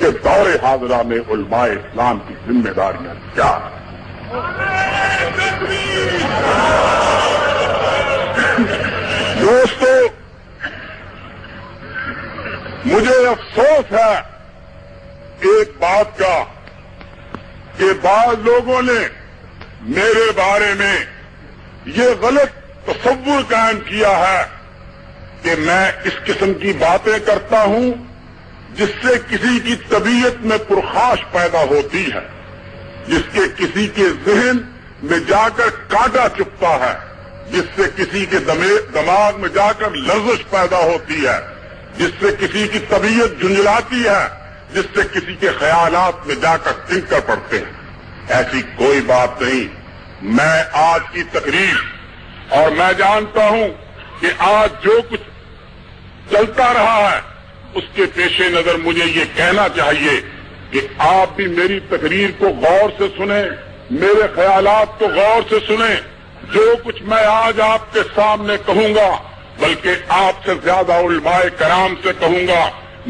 کہ دور حاضرہ میں علماء اسلام کی ذمہ داریاں کیا ہیں۔ دوستو، مجھے افسوس ہے ایک بات کا کہ بعض لوگوں نے میرے بارے میں یہ غلط تصور قائم کیا ہے کہ میں اس قسم کی باتیں کرتا ہوں جس سے کسی کی طبیعت میں پرخاش پیدا ہوتی ہے، جس کے کسی کے ذہن میں جا کر کانٹا چپتا ہے، جس سے کسی کے دماغ میں جا کر لرزش پیدا ہوتی ہے، جس سے کسی کی طبیعت جھنجھلاتی ہے، جس سے کسی کے خیالات میں جا کر تنکر پڑتے ہیں۔ ایسی کوئی بات نہیں۔ میں آج کی تقریر اور میں جانتا ہوں کہ آج جو کچھ چلتا رہا ہے اس کے پیش نظر مجھے یہ کہنا چاہیے کہ آپ بھی میری تقریر کو غور سے سنیں، میرے خیالات کو غور سے سنیں۔ جو کچھ میں آج آپ کے سامنے کہوں گا بلکہ آپ سے زیادہ علماء کرام سے کہوں گا۔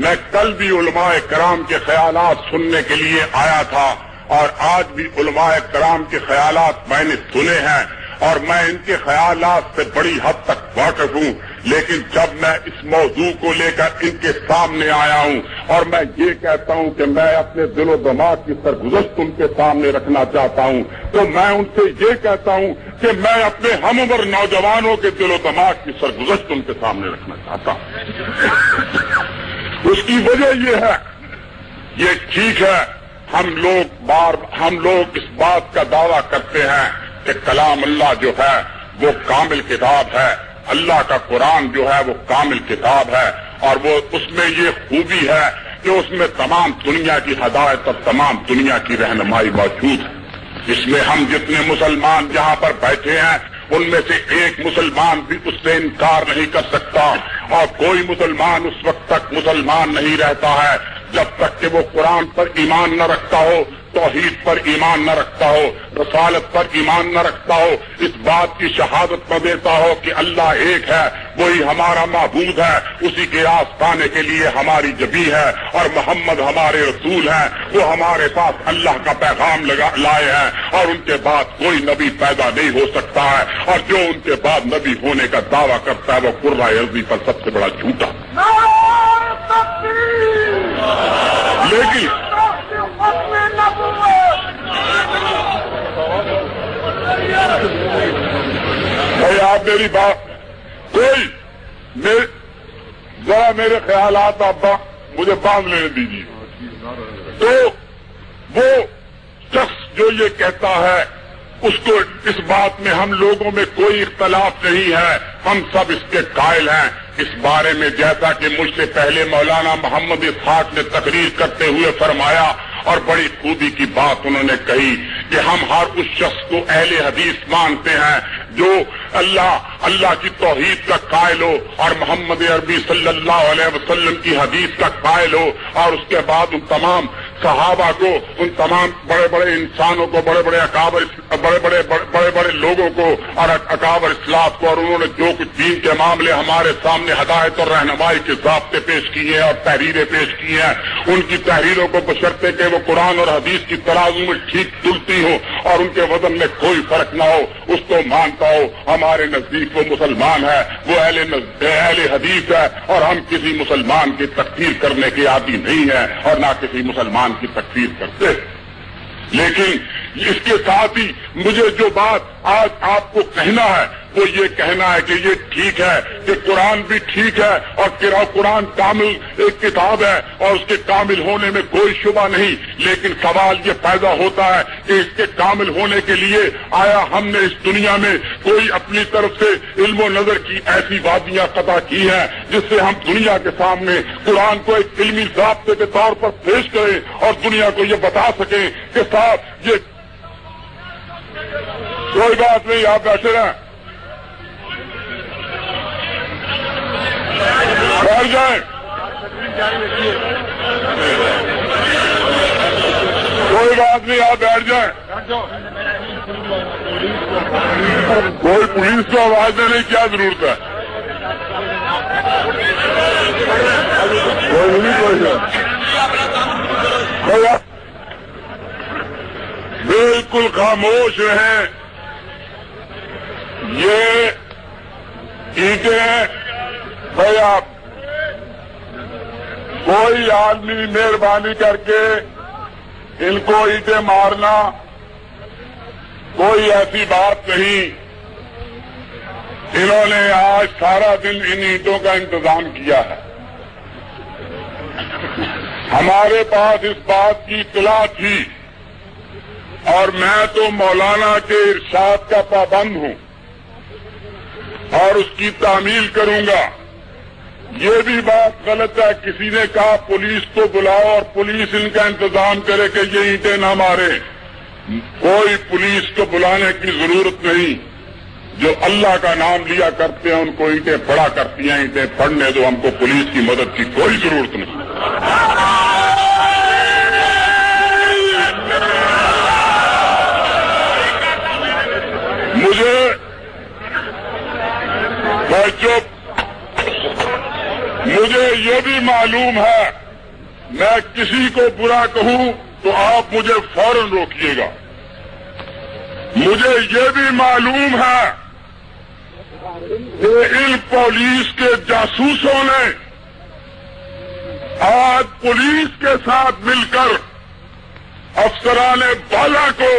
میں کل بھی علماء کرام کے خیالات سننے کے لیے آیا تھا اور آج بھی علماء کرام کے خیالات میں نے سنے ہیں اور میں ان کے خیالات سے بڑی حد تک واقف ہوں، لیکن جب میں اس موضوع کو لے کر ان کے سامنے آیا ہوں اور میں یہ کہتا ہوں کہ میں اپنے دل و دماغ کی سرگزشت ان کے سامنے رکھنا چاہتا ہوں، تو میں ان سے یہ کہتا ہوں کہ میں اپنے ہم عمر نوجوانوں کے دل و دماغ کی سرگزشت ان کے سامنے رکھنا چاہتا ہوں۔ اس کی وجہ یہ ہے، یہ ٹھیک ہے ہم لوگ اس بات کا دعویٰ کرتے ہیں کہ کلام اللہ جو ہے وہ کامل کتاب ہے، اللہ کا قرآن جو ہے وہ کامل کتاب ہے، اور وہ اس میں یہ خوبی ہے کہ اس میں تمام دنیا کی ہدایت اور تمام دنیا کی رہنمائی موجود ہے۔ اس میں ہم جتنے مسلمان یہاں پر بیٹھے ہیں ان میں سے ایک مسلمان بھی اس سے انکار نہیں کر سکتا، اور کوئی مسلمان اس وقت تک مسلمان نہیں رہتا ہے جب تک کہ وہ قرآن پر ایمان نہ رکھتا ہو، توحید پر ایمان نہ رکھتا ہو، رسالت پر ایمان نہ رکھتا ہو، اس بات کی شہادت نہ دیتا ہو کہ اللہ ایک ہے، وہی ہمارا معبود ہے، اسی کے آستانے کے لیے ہماری جبی ہے، اور محمد ہمارے رسول ہیں، وہ ہمارے پاس اللہ کا پیغام لائے ہیں، اور ان کے بعد کوئی نبی پیدا نہیں ہو سکتا ہے، اور جو ان کے بعد نبی ہونے کا دعویٰ کرتا ہے وہ قرآن عرضی پر سب سے بڑا جھوٹا۔ لیکن بھائی آپ میری بات ذرا میرے خیالات آپ مجھے باندھ لینے دیجیے۔ تو وہ شخص جو یہ کہتا ہے اس کو اس بات میں ہم لوگوں میں کوئی اختلاف نہیں ہے، ہم سب اس کے قائل ہیں۔ اس بارے میں جیسا کہ مجھ سے پہلے مولانا محمد اسحاق نے تقریر کرتے ہوئے فرمایا اور بڑی خوبی کی بات انہوں نے کہی کہ ہم ہر اس شخص کو اہل حدیث مانتے ہیں جو اللہ کی توحید کا قائل ہو اور محمد عربی صلی اللہ علیہ وسلم کی حدیث کا قائل ہو، اور اس کے بعد ان تمام صحابہ کو، ان تمام بڑے بڑے انسانوں کو، بڑے بڑے لوگوں کو اور اکابر اسلاف کو، اور انہوں نے جو کچھ دین کے معاملے ہمارے سامنے ہدایت اور رہنمائی کے ضابطے پیش کیے ہیں اور تحریریں پیش کی ہیں، ان کی تحریروں کو بشرطے کہ وہ قرآن اور حدیث کی ترازو میں ٹھیک تلتی ہو اور ان کے وزن میں کوئی فرق نہ ہو، اس کو مانتا ہو۔ ہمارے نزدیک وہ مسلمان ہے، وہ اہل حدیث ہے، اور ہم کسی مسلمان کی تکفیر کرنے کے عادی نہیں ہیں اور نہ کسی مسلمان کی تکفیر کرتے۔ لیکن اس کے ساتھ ہی مجھے جو بات آج آپ کو کہنا ہے وہ یہ کہنا ہے کہ یہ ٹھیک ہے کہ قرآن بھی ٹھیک ہے اور قرآن کامل ایک کتاب ہے اور اس کے کامل ہونے میں کوئی شبہ نہیں، لیکن سوال یہ پیدا ہوتا ہے کہ اس کے کامل ہونے کے لیے آیا ہم نے اس دنیا میں کوئی اپنی طرف سے علم و نظر کی ایسی وادیاں قطع کی ہیں جس سے ہم دنیا کے سامنے قرآن کو ایک علمی ضابطے کے طور پر پیش کریں اور دنیا کو یہ بتا سکیں کہ صاحب یہ کوئی بات نہیں، آپ بیٹھے رہیں، بیٹھ جائیں، کوئی بات نہیں، آپ بیٹھ جائیں، کوئی پولیس کو آواز دینے کی کیا ضرورت ہے؟ کوئی نہیں، کوئی نہیں، بھیا بالکل خاموش رہیں. یہ اینٹیں بھیا کوئی آدمی مہربانی کر کے ان کو اینٹیں مارنا کوئی ایسی بات نہیں. انہوں نے آج سارا دن ان اینٹوں کا انتظام کیا ہے. ہمارے پاس اس بات کی اطلاع تھی اور میں تو مولانا کے ارشاد کا پابند ہوں اور اس کی تعمیل کروں گا. یہ بھی بات غلط ہے. کسی نے کہا پولیس کو بلاؤ اور پولیس ان کا انتظام کرے کہ یہ اینٹیں نہ مارے. کوئی پولیس کو بلانے کی ضرورت نہیں. جو اللہ کا نام لیا کرتے ہیں ان کو اینٹیں پڑا کرتی ہیں. اینٹیں پڑھنے دو. ہم کو پولیس کی مدد کی کوئی ضرورت نہیں. مجھے یہ بھی معلوم ہے میں کسی کو برا کہوں تو آپ مجھے فوراً روکیے گا. مجھے یہ بھی معلوم ہے کہ ان پولیس کے جاسوسوں نے آج پولیس کے ساتھ مل کر افسران بالا کو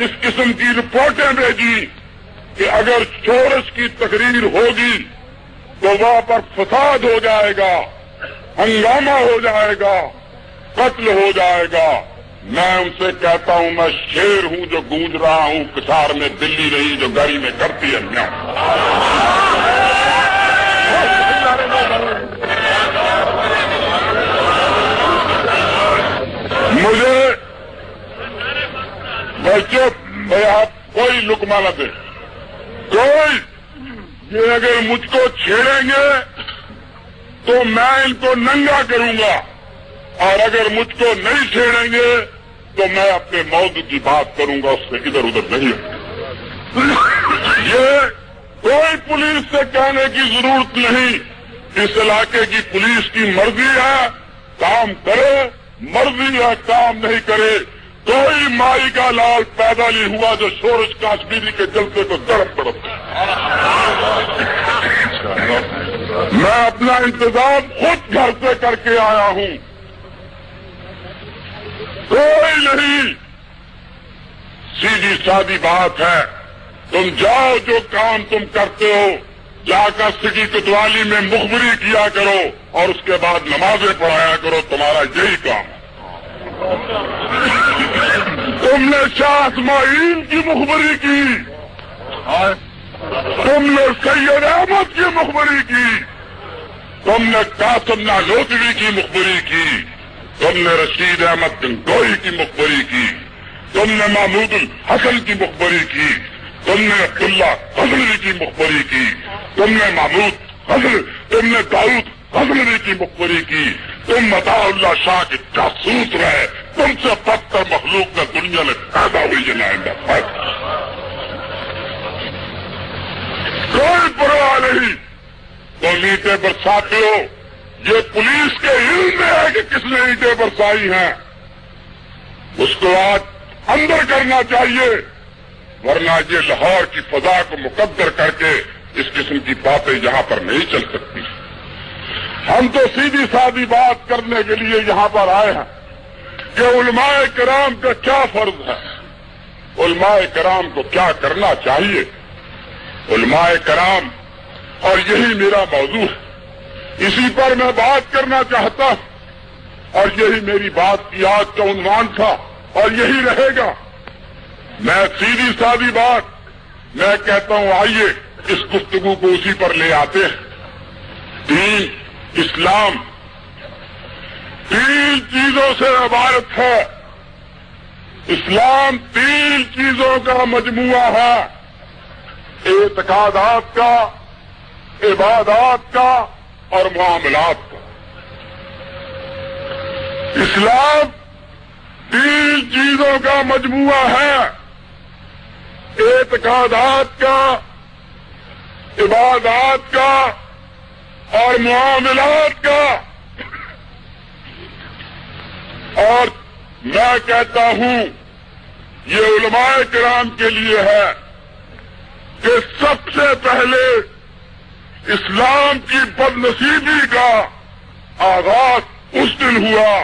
اس قسم کی رپورٹیں بھیجی کہ اگر شورش کی تقریر ہوگی تو وہاں پر فساد ہو جائے گا, ہنگامہ ہو جائے گا, قتل ہو جائے گا. میں ان سے کہتا ہوں میں شیر ہوں جو گونج رہا ہوں کسار میں دلی نہیں جو گاڑی میں کرتی ہے. مجھے بچوں میں آپ کوئی لقمہ نہ دیں. کوئی یہ اگر مجھ کو چھیڑیں گے تو میں ان کو ننگا کروں گا اور اگر مجھ کو نہیں چھیڑیں گے تو میں اپنے موضوع کی بات کروں گا. اس سے ادھر ادھر نہیں. یہ کوئی پولیس سے کہنے کی ضرورت نہیں. اس علاقے کی پولیس کی مرضی ہے کام کرے, مرضی ہے کام نہیں کرے. کوئی مائی کا لال پیدا نہیں ہوا جو شورش کاشمیری کے جلسے کو درد پڑتا. میں اپنا انتظام خود گھر سے کر کے آیا ہوں. کوئی نہیں. سیدھی سادی بات ہے. تم جاؤ جو کام تم کرتے ہو جا کر سٹی کوتوالی میں مخبری کیا کرو اور اس کے بعد نمازیں پڑھایا کرو. تمہارا یہی کام ہے. تم نے شاہ اسماعیل کی مخبری کی, تم نے سید احمد کی مخبری کی, تم نے قاسم نانوتوی کی مخبری کی, تم نے رشید احمد گنگوئی کی مخبری کی, تم نے محمود الحسن کی مخبری کی, تم نے عبداللہ غزنوی کی مخبری کی, تم نے تم نے داؤد غزنوی کی مخبری کی. تم مطاع اللہ شاہ کے جاسوس رہے. تم سے بدتر مخلوق نہ دنیا میں پیدا ہوئی جنائندہ. کوئی پرواہ نہیں. تم اینٹیں برساتے ہو. یہ پولیس کے علم میں ہے کہ کس نے اینٹیں برسائی ہیں. اس کو آج اندر کرنا چاہیے ورنہ یہ لاہور کی فضا کو مقدر کر کے اس قسم کی باتیں یہاں پر نہیں چل سکتی. ہم تو سیدھی سادی بات کرنے کے لیے یہاں پر آئے ہیں کہ علماء کرام کا کیا فرض ہے, علماء کرام کو کیا کرنا چاہیے. علماء کرام, اور یہی میرا موضوع ہے, اسی پر میں بات کرنا چاہتا ہوں اور یہی میری بات کی آج کا عنوان تھا اور یہی رہے گا. میں سیدھی سادی بات میں کہتا ہوں آئیے اس گفتگو کو اسی پر لے آتے ہیں. دین اسلام 3 چیزوں سے عبارت ہے. اسلام 3 چیزوں کا مجموعہ ہے. اعتقادات کا, عبادات کا اور معاملات کا. اسلام 3 چیزوں کا مجموعہ ہے. اعتقادات کا, عبادات کا اور معاملات کا. اور میں کہتا ہوں یہ علماء کرام کے لیے ہے کہ سب سے پہلے اسلام کی بدنصیبی کا آغاز اس دن ہوا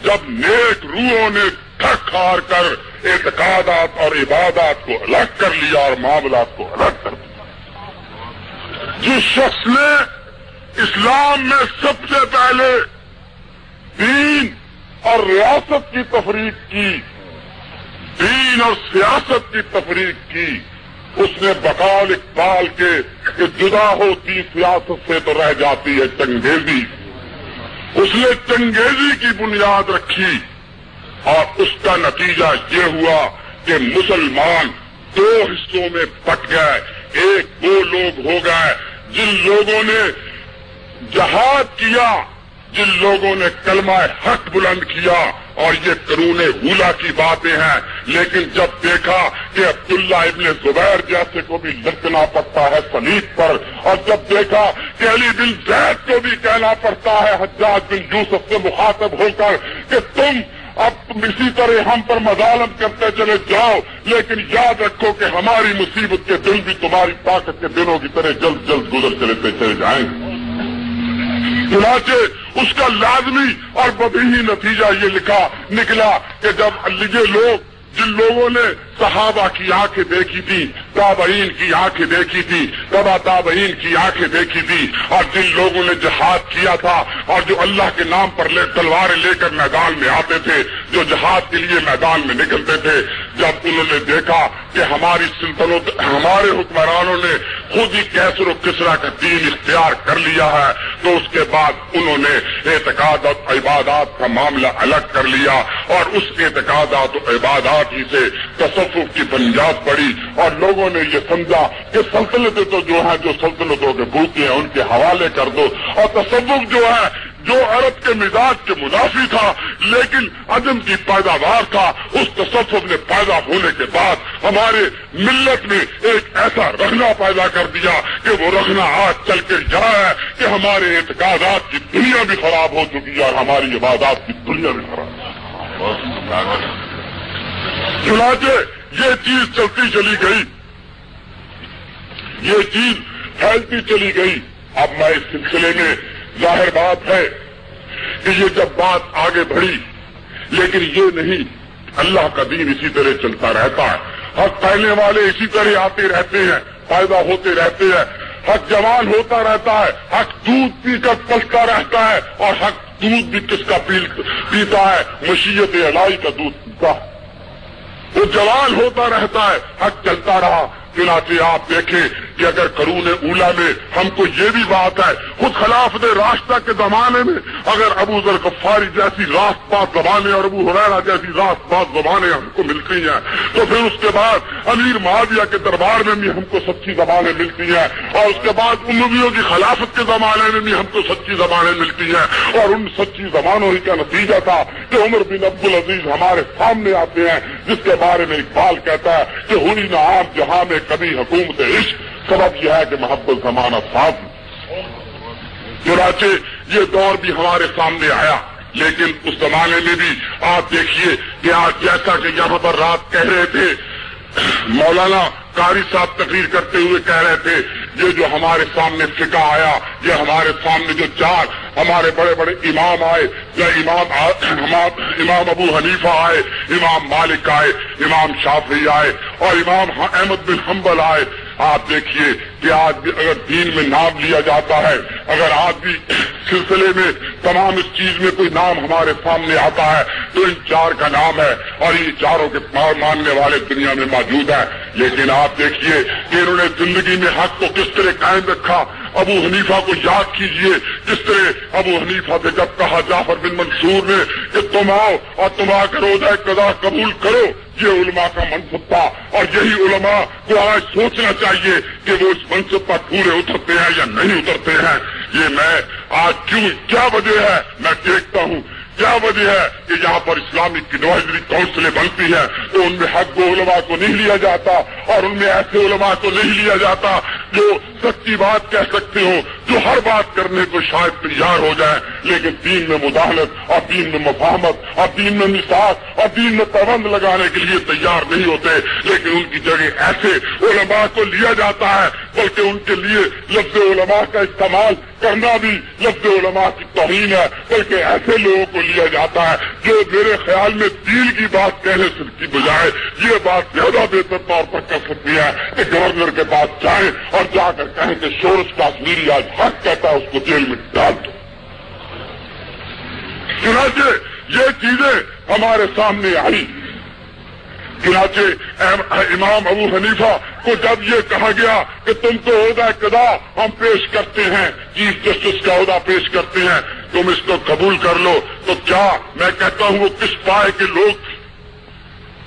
جب نیک روحوں نے تھک ہار کر اعتقادات اور عبادات کو الگ کر لیا اور معاملات کو الگ کر دیا۔ جس شخص نے اسلام میں سب سے پہلے دین اور ریاست کی تفریق کی، دین اور سیاست کی تفریق کی، اس نے بقول اقبال کے کہ جدا ہوتی سیاست سے تو رہ جاتی ہے چنگیزی، اس نے چنگیزی کی بنیاد رکھی اور اس کا نتیجہ یہ ہوا کہ مسلمان دو حصوں میں بٹ گئے۔ ایک وہ لوگ ہو گئے جن لوگوں نے جہاد کیا، جن لوگوں نے کلمہ حق بلند کیا، اور یہ قرون اولا کی باتیں ہیں، لیکن جب دیکھا کہ عبداللہ ابن زبیر جیسے کو بھی لٹکنا پڑتا ہے صلیب پر، اور جب دیکھا کہ علی بن زید کو بھی کہنا پڑتا ہے حجاج بن یوسف سے مخاطب ہو کر کہ تم اب اسی طرح ہم پر مظالم کرتے چلے جاؤ، لیکن یاد رکھو کہ ہماری مصیبت کے دن بھی تمہاری طاقت کے دنوں کی طرح جلد جلد گزر چلے جائیں گے۔ چنانچہ اس کا لازمی اور بدیہی نتیجہ یہ نکلا کہ جب یہ لوگ جن لوگوں نے صحابہ کی آنکھیں دیکھی تھی، تابعین کی آنکھیں دیکھی تھی، تبع تابعین کی آنکھیں دیکھی تھی، اور جن لوگوں نے جہاد کیا تھا اور جو اللہ کے نام پر تلواریں لے کر میدان میں آتے تھے، جو جہاد کے لیے میدان میں نکلتے تھے، جب انہوں نے دیکھا کہ ہماری سلطنت، ہمارے حکمرانوں نے خود ہی کیسر و کسرا کا دین اختیار کر لیا ہے، تو اس کے بعد انہوں نے اعتقاد اور عبادات کا معاملہ الگ کر لیا، اور اس اعتقادات و عبادات ہی سے تصوف کی بنیاد پڑی، اور لوگوں نے یہ سمجھا کہ سلطنتیں تو جو ہیں، جو سلطنتوں کے بھوکے ہیں ان کے حوالے کر دو، اور تصوف جو ہے جو عرب کے مزاج کے منافی تھا لیکن عدم کی پیداوار تھا، اس تصوف نے پیدا ہونے کے بعد ہمارے ملت میں ایک ایسا رخنا پیدا کر دیا کہ وہ رخنا آج چل کے جا ہے کہ ہمارے اعتقادات کی دنیا بھی خراب ہو چکی ہے اور ہماری عبادات کی دنیا بھی خراب ہو چکی ہے۔ چنانچہ یہ چیز چلتی چلی گئی، یہ چیز پھیلتی چلی گئی۔ اب میں اس سلسلے میں ظاہر بات ہے کہ یہ جب بات آگے بڑھی، لیکن یہ نہیں، اللہ کا دین اسی طرح چلتا رہتا ہے، حق کہنے والے اسی طرح آتے رہتے ہیں، پیدا ہوتے رہتے ہیں، حق جوان ہوتا رہتا ہے، حق دودھ پی کر پلتا رہتا ہے، اور حق دودھ بھی کس کا پیتا ہے؟ مشیت الہی کا دودھ پیتا ہے، وہ جوان ہوتا رہتا ہے، حق چلتا رہا۔ چنانچہ آپ دیکھیں کہ اگر قرون اولا میں ہم کو یہ بھی بات ہے، خود خلافت راشدہ کے زمانے میں اگر ابو ذر غفاری جیسی راست باز زبانیں اور ابو ہریرہ جیسی راست باز زبانیں ہم کو ملتی ہیں، تو پھر اس کے بعد امیر معاویہ کے دربار میں بھی ہم کو سچی زبانیں ملتی ہیں، اور اس کے بعد امویوں کی خلافت کے زمانے میں بھی ہم کو سچی زبانیں ملتی ہیں، اور ان سچی زبانوں ہی کا نتیجہ تھا کہ عمر بن عبدالعزیز ہمارے سامنے آتے ہیں، جس کے بارے میں اقبال کہتا ہے کہ ہوئی نہ عام جہاں میں کبھی حکومت عشق، سبب یہ ہے کہ محبت زمانہ صاف۔ چنانچہ یہ دور بھی ہمارے سامنے آیا، لیکن اس زمانے میں بھی آپ دیکھیے کہ آج جیسا کہ یہاں پر رات کہہ رہے تھے، مولانا قاری صاحب تقریر کرتے ہوئے کہہ رہے تھے، یہ جو ہمارے سامنے فقہ آیا، یہ ہمارے سامنے جو چار ہمارے بڑے بڑے امام آئے، یا امام ابو حنیفہ آئے، امام مالک آئے، امام شافعی آئے، اور امام احمد بن حنبل آئے، آپ دیکھیے کہ آج بھی اگر دین میں نام لیا جاتا ہے، اگر آج بھی سلسلے میں تمام اس چیز میں کوئی نام ہمارے سامنے آتا ہے تو ان چار کا نام ہے، اور یہ چاروں کے ماننے والے دنیا میں موجود ہیں۔ لیکن آپ دیکھیے کہ انہوں نے زندگی میں حق کو کس طرح قائم رکھا۔ ابو حنیفہ کو یاد کیجئے، جس طرح ابو حنیفہ سے جب کہا جعفر بن منصور نے کہ تم آؤ اور تم آ کر روزہ قضا قبول کرو، یہ علماء کا منصب تھا، اور یہی علماء کو آج سوچنا چاہیے کہ وہ اس منصب پر پورے اترتے ہیں یا نہیں اترتے ہیں۔ یہ میں آج کیا وجہ ہے میں دیکھتا ہوں، کیا وجہ ہے کہ یہاں پر اسلامک ایڈوائزری کونسلیں بنتی ہیں تو ان میں حق و علماء کو نہیں لیا جاتا، اور ان میں ایسے علماء کو نہیں لیا جاتا جو سچی بات کہہ سکتے ہو، جو ہر بات کرنے کو شاید تیار ہو جائے، لیکن دین میں مداخلت اور دین میں مفاہمت اور دین میں میثاق اور دین میں پابند لگانے کے لیے تیار نہیں ہوتے، لیکن ان کی جگہ ایسے علماء کو لیا جاتا ہے، بلکہ ان کے لیے لفظ علماء کا استعمال کرنا بھی لفظ علماء کی توہین ہے، بلکہ ایسے لوگوں کو لیا جاتا ہے جو میرے خیال میں دین کی بات کہنے سے کی بجائے یہ بات زیادہ بہتر طور پر کر سکتی ہے کہ گورنر کے پاس جائیں اور جا کر کہیں کہ شورش کاشمیری آج حق کہتا ہے، اس کو جیل میں ڈال دو۔ چنانچہ یہ چیزیں ہمارے سامنے آئی۔ چنانچہ امام ابو حنیفہ کو جب یہ کہا گیا کہ تم کو عہدہ قضا ہم پیش کرتے ہیں، چیف جسٹس کا عہدہ پیش کرتے ہیں، تم اس کو قبول کر لو، تو کیا میں کہتا ہوں وہ کس پائے کے لوگ،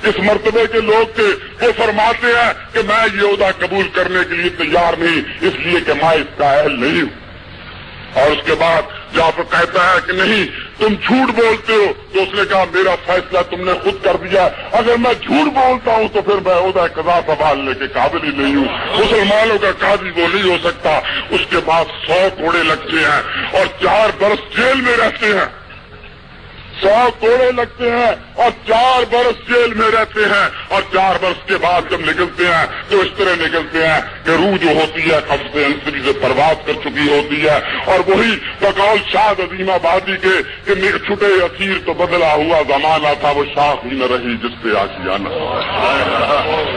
کس مرتبے کے لوگ تھے؟ وہ فرماتے ہیں کہ میں یہ عہدہ قبول کرنے کے لیے تیار نہیں، اس لیے کہ میں اس کا اہل نہیں ہوں۔ اور اس کے بعد جب کہتا ہے کہ نہیں تم جھوٹ بولتے ہو، تو اس نے کہا میرا فیصلہ تم نے خود کر دیا، اگر میں جھوٹ بولتا ہوں تو پھر میں عہدہ قضا سنبھالنے کے قابل ہی نہیں ہوں، مسلمانوں کا قاضی وہ نہیں ہو سکتا۔ اس کے بعد 100 کوڑے لگتے ہیں اور 4 برس جیل میں رہتے ہیں، 100 کوڑے لگتے ہیں اور 4 برس جیل میں رہتے ہیں، اور 4 برس کے بعد جب نکلتے ہیں تو اس طرح نکلتے ہیں کہ روح جو ہوتی ہے قبض انصری سے پرواز کر چکی ہوتی ہے، اور وہی بقول شاد عظیم آبادی کے کہ چھٹے اسیر تو بدلا ہوا زمانہ تھا، وہ شاخ ہی نہ رہی جس پہ آشیانہ۔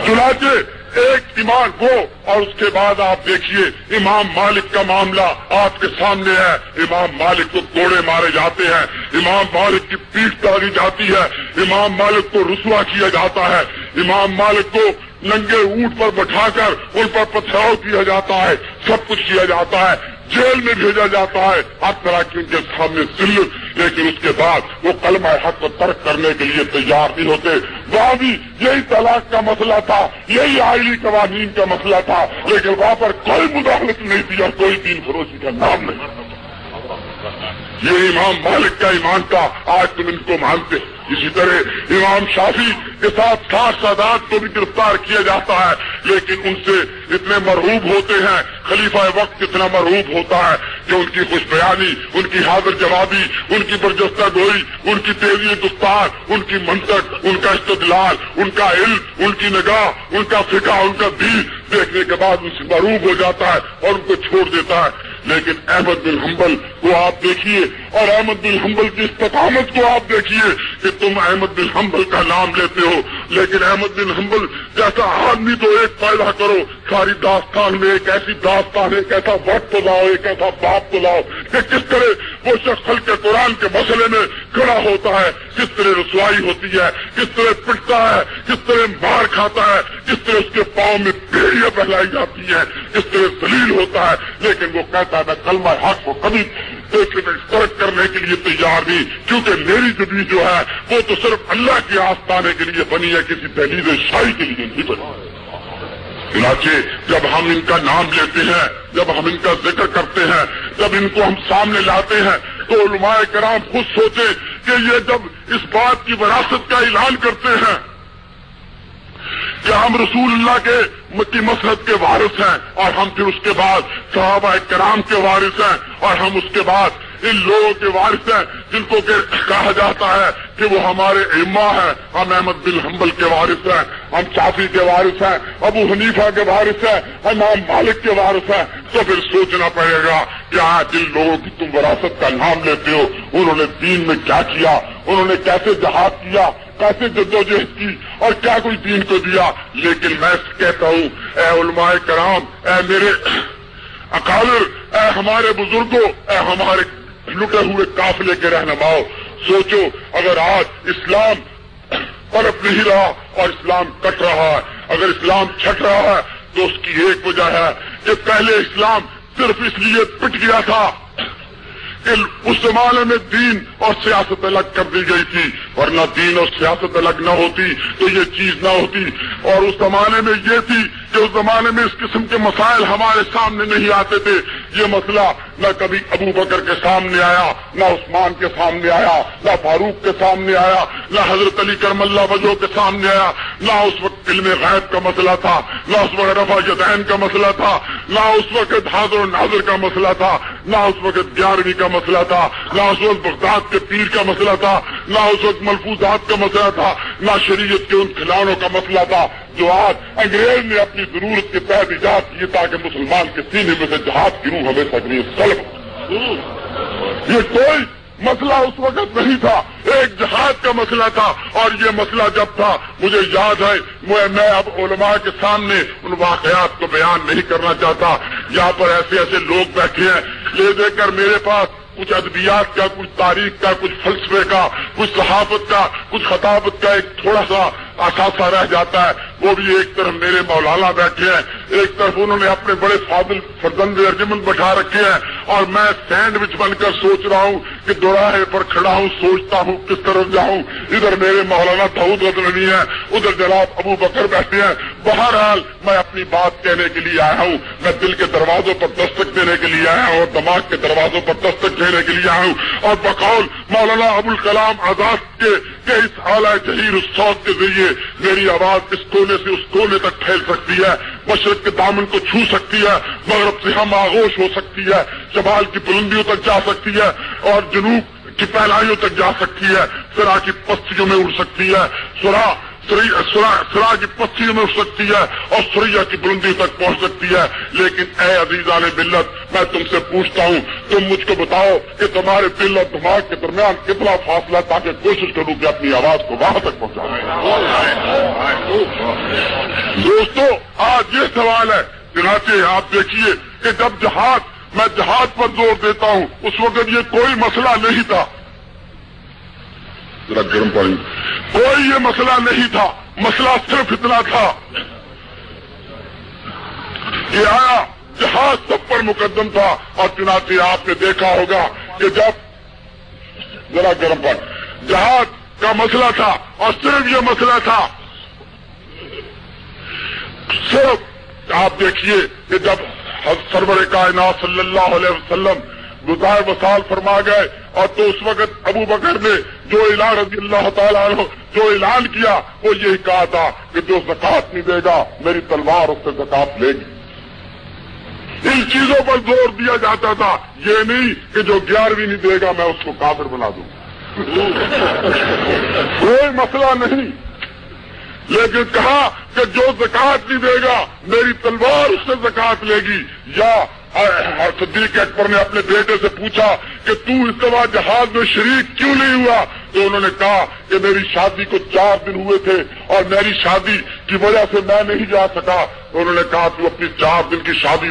چنانچہ ایک ایمان وہ، اور اس کے بعد آپ دیکھیے امام مالک کا معاملہ آپ کے سامنے ہے۔ امام مالک کو کوڑے مارے جاتے ہیں، امام مالک کی پیٹھ تاڑی جاتی ہے، امام مالک کو رسوا کیا جاتا ہے، امام مالک کو ننگے اونٹ پر بٹھا کر ان پر پتھراؤ کیا جاتا ہے، سب کچھ کیا جاتا ہے، جیل میں بھیجا جاتا ہے، ہر طرح کی ان کے سامنے ذلت، لیکن اس کے بعد وہ کلمہ حق کو ترک کرنے کے لیے تیار نہیں ہوتے۔ وہاں بھی یہی طلاق کا مسئلہ تھا، یہی آئلی قوانین کا مسئلہ تھا، لیکن وہاں پر کوئی مداخلت نہیں تھی اور کوئی دین فروشی کا نام نہیں۔ یہ امام مالک کا ایمان تھا، آج تم ان کو مانتے۔ اسی طرح امام شافعی کے ساتھ 60 سادات کو بھی گرفتار کیا جاتا ہے، لیکن ان سے اتنے مرعوب ہوتے ہیں، خلیفہ وقت اتنا مرعوب ہوتا ہے کہ ان کی خوش بیانی، ان کی حاضر جوابی، ان کی برجستہ گوئی، ان کی تیزی گفتار، ان کی منطق، ان کا استدلال، ان کا علم، ان کی نگاہ، ان کا فقہ، ان کا دین دیکھنے کے بعد ان سے مرعوب ہو جاتا ہے اور ان کو چھوڑ دیتا ہے۔ لیکن احمد بن حنبل کو آپ دیکھیے، اور احمد بن حنبل کی استقامت کو آپ دیکھیے کہ تم احمد بن حنبل کا نام لیتے ہو، لیکن احمد بن حنبل جیسا آدمی تو ایک پیدا کرو، ساری داستان میں ایک ایسی داستان، ایک ایسا وقت تو لاؤ، ایک ایسا باپ تو لاؤ کہ کس طرح وہ شخص خلق قرآن کے مسئلے میں کھڑا ہوتا ہے، کس طرح رسوائی ہوتی ہے، کس طرح پٹتا ہے، کس طرح مار کھاتا ہے، کس طرح اس کے پاؤں میں بیڑیاں پھیلائی جاتی ہیں، کس طرح ذلیل ہوتا ہے، لیکن وہ کہتا ہے میں کلمہ حق کو کبھی ترک کرنے کے لیے تیار نہیں، کیونکہ میری زندگی جو ہے وہ تو صرف اللہ کے آستانے کے لیے بنی ہے، کسی دہلیز شاہی کے لیے نہیں بنی۔ چنانچہ جب ہم ان کا نام لیتے ہیں، جب ہم ان کا ذکر کرتے ہیں، جب ان کو ہم سامنے لاتے ہیں، تو علماء کرام خود سوچے کہ یہ جب اس بات کی وراثت کا اعلان کرتے ہیں کہ ہم رسول اللہ کی مسرت کے وارث ہیں، اور ہم پھر اس کے بعد صحابہ کرام کے وارث ہیں، اور ہم اس کے بعد ان لوگوں کے وارث ہیں جن کو کہا جاتا ہے کہ وہ ہمارے ائمہ ہیں، ہم احمد بن حنبل کے وارث ہیں، ہم شافعی کے وارث ہیں، ابو حنیفہ کے وارث ہیں، امام مالک کے وارث ہیں، تو پھر سوچنا پڑے گا کہ آج جن لوگوں کی تم وراثت کا نام لیتے ہو انہوں نے دین میں کیا کیا، انہوں نے کیسے جہاد کیا، کیسے جدوجہد کی، اور کیا کوئی دین کو دیا۔ لیکن میں کہتا ہوں اے علماء کرام، اے میرے اکابر، اے ہمارے بزرگوں، اے ہمارے لٹے ہوئے قافلے کے رہنماؤں، سوچو اگر آج اسلام پرپ نہیں رہا اور اسلام کٹ رہا ہے، اگر اسلام چھٹ رہا ہے تو اس کی ایک وجہ ہے کہ پہلے اسلام صرف اس لیے پٹ گیا تھا کہ اس زمانے میں دین اور سیاست الگ کر دی گئی تھی، ورنہ دین اور سیاست الگ نہ ہوتی تو یہ چیز نہ ہوتی۔ اور اس زمانے میں یہ تھی کہ اس زمانے میں اس قسم کے مسائل ہمارے سامنے نہیں آتے تھے۔ یہ مسئلہ نہ کبھی ابو بکر کے سامنے آیا، نہ عثمان کے سامنے آیا، نہ فاروق کے سامنے آیا، نہ حضرت علی کرم اللہ وجہہ کے سامنے آیا، نہ اس وقت علم غیب کا مسئلہ تھا، نہ اس وقت رفع یدین کا مسئلہ تھا، نہ اس وقت حاضر و ناظر کا مسئلہ تھا، نہ اس وقت 11ویں کا مسئلہ تھا، نہ اس وقت بغداد کے پیر کا مسئلہ تھا، نہ اس وقت ملفوظات کا مسئلہ تھا، نہ شریعت کے ان کھلاڑوں کا مسئلہ تھا جو آج انگریز نے اپنی ضرورت کے تحت ایجاد کیے تاکہ مسلمان کے سینے میں سے جہاد کی روح ہمیشہ کے لیے سلب۔ یہ کوئی مسئلہ اس وقت نہیں تھا، ایک جہاد کا مسئلہ تھا، اور یہ مسئلہ جب تھا مجھے یاد ہے، میں اب علماء کے سامنے ان واقعات کو بیان نہیں کرنا چاہتا، یہاں پر ایسے ایسے لوگ بیٹھے ہیں، یہ دیکھ کر میرے پاس کچھ ادبیات کا، کچھ تاریخ کا، کچھ فلسفے کا، کچھ صحافت کا، کچھ خطابت کا ایک تھوڑا سا اثاثہ رہ جاتا ہے۔ وہ بھی ایک طرف میرے مولانا بیٹھے ہیں، ایک طرف انہوں نے اپنے بڑے فاضل فرزند ارجمند بٹھا رکھے ہیں، اور میں سینڈوچ بن کر سوچ رہا ہوں کہ دوراہے پر کھڑا ہوں، سوچتا ہوں کس طرف جاؤں۔ ادھر میرے مولانا داؤد غزنوی ہیں، ادھر جناب ابو بکر بیٹھے ہیں۔ بہرحال میں اپنی بات کہنے کے لیے آیا ہوں، میں دل کے دروازوں پر دستک دینے کے لیے آیا ہوں اور دماغ کے دروازوں پر دستک دینے کے لیے آیا ہوں، اور بقول مولانا ابوالکلام آزاد کے اس اعلی جہیر الصوت کے ذریعے میری آواز اس کونے سے اس کونے تک پھیل سکتی ہے، مشرق کے دامن کو چھو سکتی ہے، مغرب سے ہم آغوش ہو سکتی ہے، شمال کی بلندیوں تک جا سکتی ہے، اور جنوب کی پہلائیوں تک جا سکتی ہے، سرا کی پستیوں میں اڑ سکتی ہے، سرا کی پستیوں میں اٹھ سکتی ہے، اور سریا کی بلندی تک پہنچ سکتی ہے۔ لیکن اے عزیزان ملت، میں تم سے پوچھتا ہوں، تم مجھ کو بتاؤ کہ تمہارے دل اور دماغ کے درمیان کتنا فاصلہ، تاکہ کوشش کروں کہ اپنی آواز کو وہاں تک پہنچاؤں۔ دوستو، آج یہ سوال ہے، چنانچہ آپ دیکھیے کہ جب میں جہاد پر زور دیتا ہوں، اس وقت یہ کوئی مسئلہ نہیں تھا، ذرا گرم پانی، کوئی یہ مسئلہ نہیں تھا، مسئلہ صرف اتنا تھا کہ آیا جہاد سب پر مقدم تھا، اور چنانچہ آپ نے دیکھا ہوگا کہ جب ذرا گرم پانی جہاد کا مسئلہ تھا، اور صرف یہ مسئلہ تھا، صرف آپ دیکھیے کہ جب سرور کائنات صلی اللہ علیہ وسلم گزار وصال فرما گئے، اور تو اس وقت ابو بکر نے جو اعلان رضی اللہ تعالیٰ عنہ جو اعلان کیا وہ یہی کہا تھا کہ جو زکات نہیں دے گا میری تلوار اس سے زکات لے گی۔ ان چیزوں پر زور دیا جاتا تھا، یہ نہیں کہ جو 11ویں نہیں دے گا میں اس کو کافر بنا دوں، کوئی مسئلہ نہیں، لیکن کہا کہ جو زکات نہیں دے گا میری تلوار اس سے زکات لے گی۔ یا صدیق اکبر نے اپنے بیٹے سے پوچھا کہ تو اس دفعہ جہاد میں شریک کیوں نہیں ہوا؟ تو انہوں نے کہا کہ میری شادی کو 4 دن ہوئے تھے، اور میری شادی کی وجہ سے میں نہیں جا سکا۔ تو انہوں نے کہا تو اپنی 4 دن کی شادی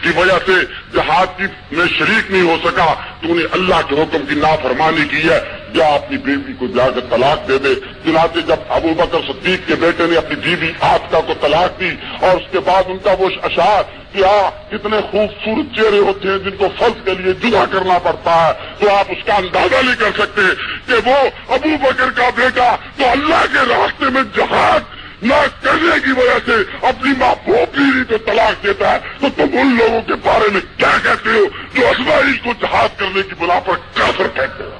کی وجہ سے جہاد میں شریک نہیں ہو سکا، تو نے اللہ کے حکم کی نافرمانی کی ہے، یا اپنی بیوی کو جا کر طلاق دے دے۔ چنانچہ جب ابو بکر صدیق کے بیٹے نے اپنی بیوی عاتقہ کو طلاق دی، اور اس کے بعد ان کا وہ اشعار کہ کتنے خوبصورت چہرے ہوتے ہیں جن کو فرض کے لیے جدا کرنا پڑتا ہے، تو آپ اس کا اندازہ نہیں کر سکتے کہ وہ ابو بکر کا بیٹا تو اللہ کے راستے میں جہاد نہ کرنے کی وجہ سے اپنی محبوب بیوی کو طلاق دیتا ہے، تو تم ان لوگوں کے بارے میں کیا کہتے ہو جو اسماعیل کو جہاد کرنے کی بنا پر کافر کہتے ہیں؟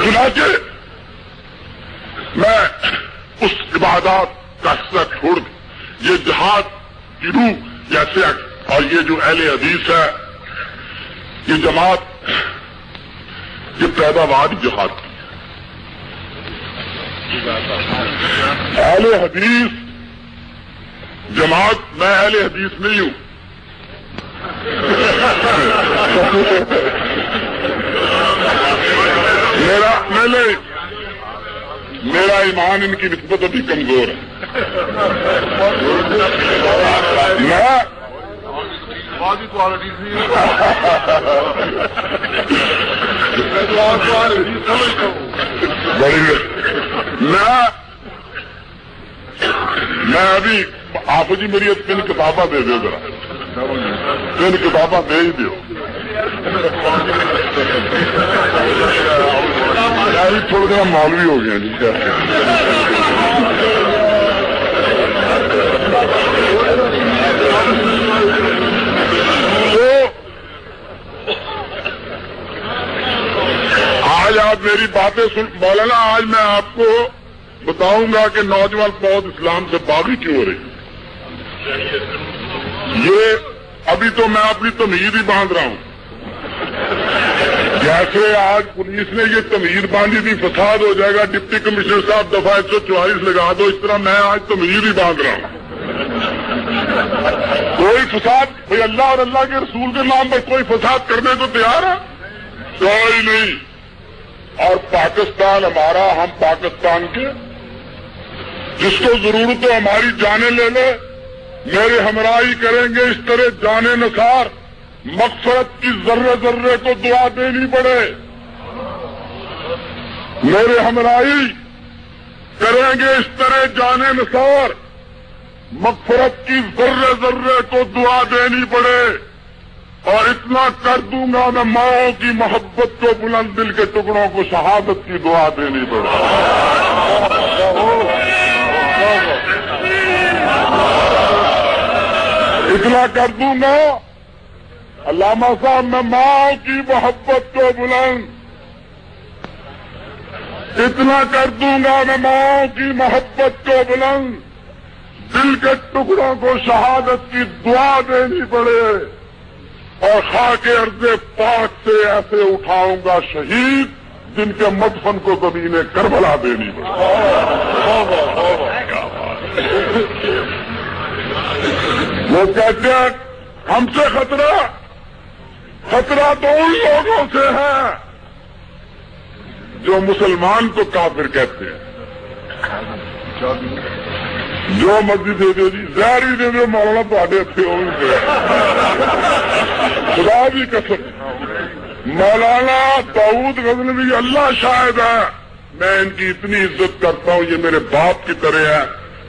چنانچہ میں اس عبادات کا حصہ چھوڑ دوں، یہ جہاد کی روح جیسے، اور یہ جو اہل حدیث ہے، یہ جماعت، یہ پیداوار جہاد کی اہل حدیث جماعت، میں اہل حدیث نہیں ہوں، میرا ایمان ان کی نسبت ابھی کمزور ہے، میں ابھی آپ جی میری 3 کتابیں دے دو، ذرا 3 کتابیں دے ہی دو، تھوڑا جہاں مولوی ہو گیا جی۔ آج آپ میری باتیں سن مولانا، آج میں آپ کو بتاؤں گا کہ نوجوان فوج اسلام سے باغی کیوں ہو رہی ہے۔ یہ ابھی تو میں اپنی تمہید ہی باندھ رہا ہوں. جیسے آج پولیس نے یہ تمہید باندھی تھی فساد ہو جائے گا ڈپٹی کمشنر صاحب دفعہ 144 لگا دو, اس طرح میں آج تمہید ہی باندھ رہا ہوں. کوئی فساد بھائی اللہ اور اللہ کے رسول کے نام پر کوئی فساد کرنے کو تیار ہے؟ کوئی نہیں. اور پاکستان ہمارا, ہم پاکستان کے, جس کو ضرورت ہو ہماری جانیں لے لے, میرے ہمراہی کریں گے اس طرح جانے نثار, مغفرت کی ذرے ذرے کو دعا دینی پڑے. میرے ہمراہی کریں گے اس طرح جانے نثار, مغفرت کی ذرے ذرے کو دعا دینی پڑے. اور اتنا کر دوں گا میں ماؤں کی محبت کو, بلند دل کے ٹکڑوں کو شہادت کی دعا دینی پڑے. اتنا کر دوں گا علامہ صاحب میں ماؤں کی محبت کو بلند, اتنا کر دوں گا میں ماؤں کی محبت کو بلند, دل کے ٹکڑوں کو شہادت کی دعا دینی پڑے. اور خاک ارض پاک سے ایسے اٹھاؤں گا شہید جن کے مدفن کو زمین کربلا دینی پڑے. وہ کہتے ہیں ہم سے خطرہ تو ان لوگوں سے ہے جو مسلمان کو کافر کہتے ہیں. جو مرضی دے دو جی, زہر ہی دے دو مولانا تھوڑے تھے ان سے. خدا بھی قسم, مولانا داؤد غزنوی اللہ شاہد ہے, میں ان کی اتنی عزت کرتا ہوں, یہ میرے باپ کی طرح ہے.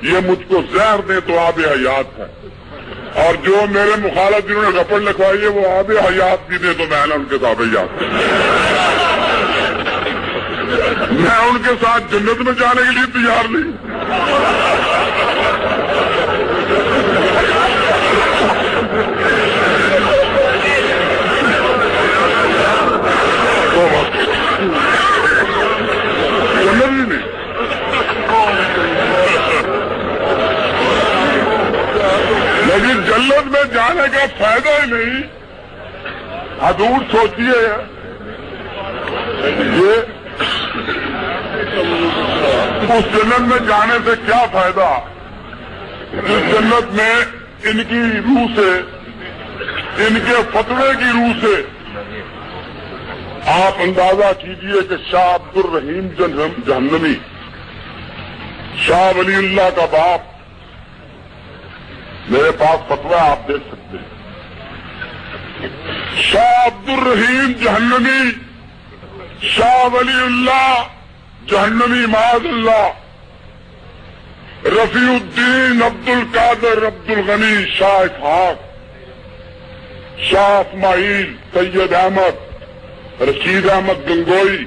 یہ مجھ کو زہر دے تو آب حیات ہے, اور جو میرے مخالف جنہوں نے رپٹ لکھوائی ہے وہ آب حیات بھی دے تو میں نے ان کے تابعیات. میں ان کے ساتھ جنت میں جانے کے لیے تیار نہیں. جنت ہی نہیں. لیکن جنت میں جانے کا فائدہ ہی نہیں. حدود سوچیے, یہ اس جنت میں جانے سے کیا فائدہ جس جنت میں ان کی روح سے, ان کے فتوے کی روح سے آپ اندازہ کیجئے کہ شاہ عبد الرحیم جہنمی, شاہ ولی اللہ کا باپ, میرے پاس فتویٰ آپ دیکھ سکتے ہیں. شاہ عبد الرحیم جہنمی, شاہ ولی اللہ جہنمی معاذ اللہ, رفیع الدین عبد القادر عبد الغنی شاہ اسحاق, شاہ اسماعیل سید احمد, رشید احمد گنگوئی,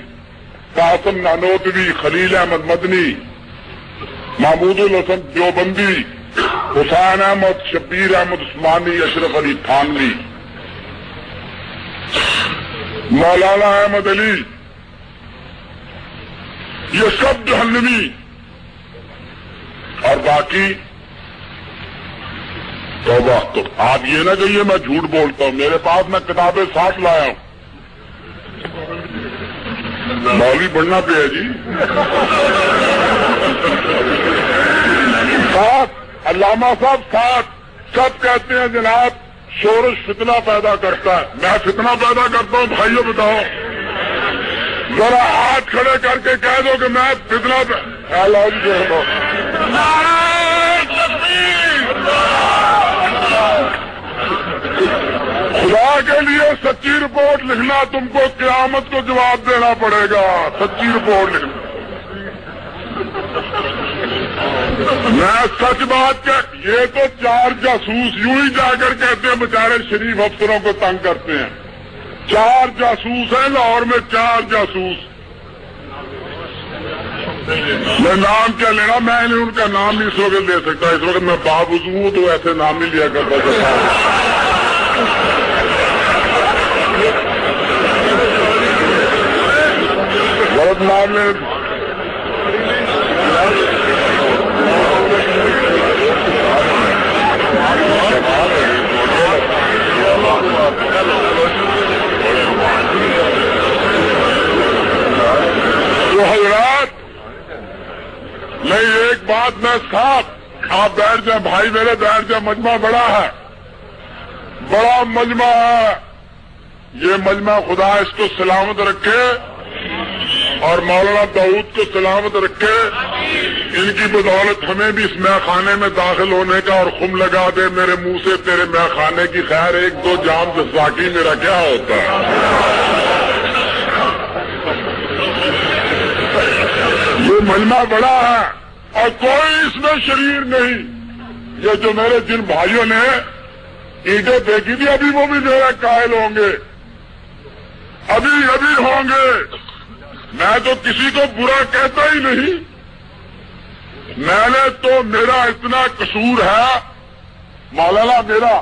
قاسم نانوتوی, خلیل احمد مدنی, محمود الحسن دیوبندی, حسین احمد, شبیر احمد عثمانی, اشرف علی تھانوی, مولانا احمد علی, یہ سب جہنمی. اور باقی توبہ. تو آپ یہ نہ کہیے میں جھوٹ بولتا ہوں, میرے پاس میں کتابیں 60 لایا ہوں. مولوی بڑھنا پہ ہے جی. 60 علامہ صاحب 60 سب کہتے ہیں جناب شورش فتنہ پیدا کرتا ہے. میں فتنہ پیدا کرتا ہوں بھائیوں, بتاؤ ذرا ہاتھ کھڑے کر کے کہہ دو کہ میں فتنہ خدا کے لیے سچی رپورٹ لکھنا, تم کو قیامت کو جواب دینا پڑے گا. سچی رپورٹ لکھنا. میں سچ بات کہ یہ تو 4 جاسوس یوں ہی جا کر کہتے ہیں بیچارے شریف افسروں کو تنگ کرتے ہیں. 4 جاسوس ہیں لاہور میں, 4 جاسوس. میں نام کیا لینا, میں نہیں ان کا نام اس وقت لے سکتا. اس وقت میں بابوزو ہوں تو ایسے نام نہیں لیا کرتا تھا. بہت نام لے. بعد میں صاحب آپ بیٹھ جائیں، بھائی میرے بیٹھ جائیں، مجمع بڑا ہے، بڑا مجمع ہے، یہ مجمع خدا اس کو سلامت رکھے اور مولانا داؤد کو سلامت رکھے، ان کی بدولت ہمیں بھی اس مے خانے میں داخل ہونے کا اور خم لگا دے میرے منہ سے تیرے مے خانے کی خیر، ایک دو جام جساکی میرا کیا ہوتا ہے۔ یہ مجمع بڑا ہے اور کوئی اس میں شریر نہیں، یہ جو میرے جن بھائیوں نے اینٹیں پھینکی تھی ابھی وہ بھی میرے قائل ہوں گے، ابھی ہوں گے، میں تو کسی کو برا کہتا ہی نہیں، میں نے تو میرا اتنا قصور ہے مولانا میرا،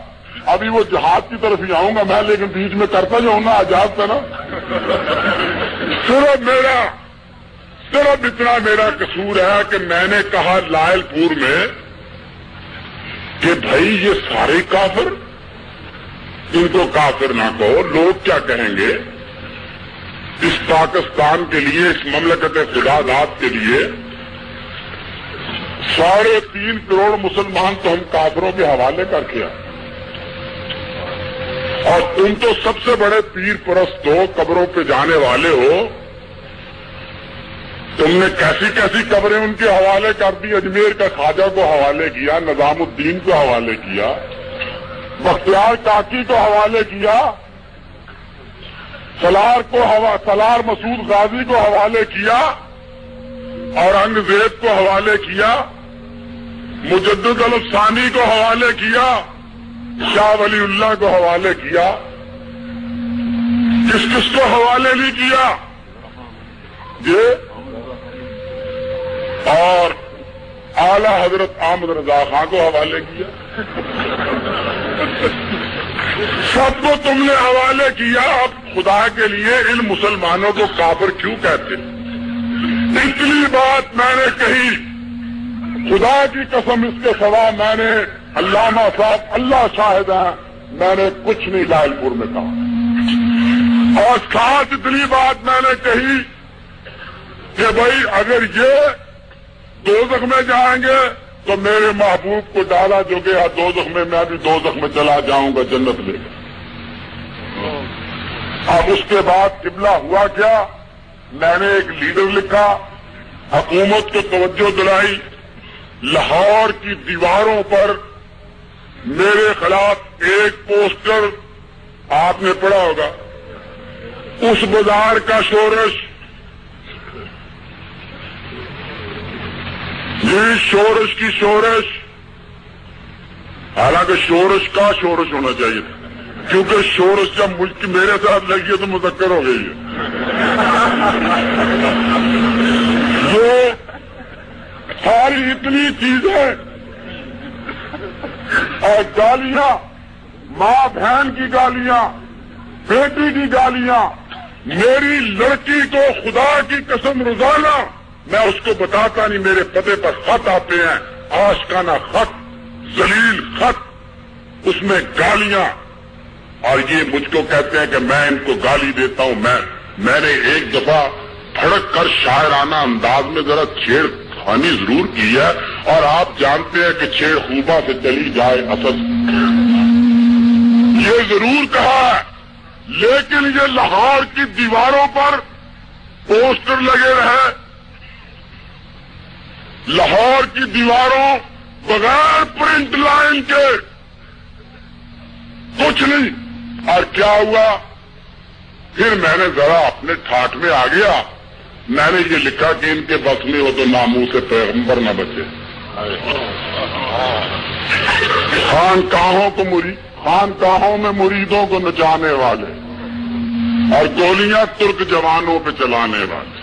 ابھی وہ جہاد کی طرف ہی آؤں گا میں، لیکن بیچ میں کرتا جو ہوں نا آزاد تھا نا، صرف اتنا میرا قصور ہے کہ میں نے کہا لائل پور میں کہ بھائی یہ سارے کافر، ان کو کافر نہ کہو، لوگ کیا کہیں گے، اس پاکستان کے لیے، اس مملکت خدا داد کے لیے 3.5 کروڑ مسلمان تو ہم کافروں کے حوالے کر کے آئے، اور تم تو سب سے بڑے پیر پرست ہو، قبروں پہ جانے والے ہو، تم نے کیسی کیسی قبریں ان کے حوالے کر دی، اجمیر کا خواجہ کو حوالے کیا، نظام الدین کو حوالے کیا، بختیار کاکی کو حوالے کیا، سلار مسعود غازی کو حوالے کیا، اورنگزیب کو حوالے کیا، مجدد الفسانی کو حوالے کیا، شاہ ولی اللہ کو حوالے کیا، کس کس کو حوالے نہیں کیا یہ، اور اعلی حضرت احمد رضا خان کو حوالے کیا، سب کو تم نے حوالے کیا۔ اب خدا کے لیے ان مسلمانوں کو کافر کیوں کہتے؟ اتنی بات میں نے کہی، خدا کی قسم اس کے سوا میں نے، علامہ صاحب اللہ شاہد ہیں، میں نے کچھ نہیں لائل پور میں کہا، اور ساتھ اتنی بات میں نے کہی کہ بھائی اگر یہ دوزخ میں جائیں گے تو میرے محبوب کو ڈالا جو گیا دوزخ میں، میں بھی دوزخ میں چلا جاؤں گا جنت لے کر۔ اب اس کے بعد قبلہ ہوا کیا، میں نے ایک لیڈر لکھا، حکومت کو توجہ دلائی، لاہور کی دیواروں پر میرے خلاف ایک پوسٹر آپ نے پڑھا ہوگا، اس بازار کا شورش، یہ شورش کی شورش، حالانکہ شورش کا شورش ہونا چاہیے تھا، کیونکہ شورش جب ملک کی میرے ساتھ لگی ہے تو مذکر ہو گئی ہے۔ یہ ساری اتنی چیزیں اور گالیاں، ماں بہن کی گالیاں، بیٹی کی گالیاں، میری لڑکی کو خدا کی قسم روزانہ میں اس کو بتاتا نہیں، میرے پتے پر خط آتے ہیں، عاشقانہ خط، ذلیل خط، اس میں گالیاں، اور یہ مجھ کو کہتے ہیں کہ میں ان کو گالی دیتا ہوں۔ میں نے ایک دفعہ پھڑک کر شاعرانہ انداز میں ذرا چھیڑ خانی ضرور کی ہے، اور آپ جانتے ہیں کہ چھیڑ خوبا سے چلی جائے اصل، یہ ضرور کہا ہے، لیکن یہ لاہور کی دیواروں پر پوسٹر لگے رہے، لاہور کی دیواروں بغیر پرنٹ لائن کے کچھ نہیں۔ اور کیا ہوا، پھر میں نے ذرا اپنے ٹھاٹ میں آ گیا، میں نے یہ لکھا کہ ان کے بس میں ہو تو ناموس سے پیغمبر نہ بچے، خانقاہوں میں مریدوں کو نچانے والے اور گولیاں ترک جوانوں پہ چلانے والے۔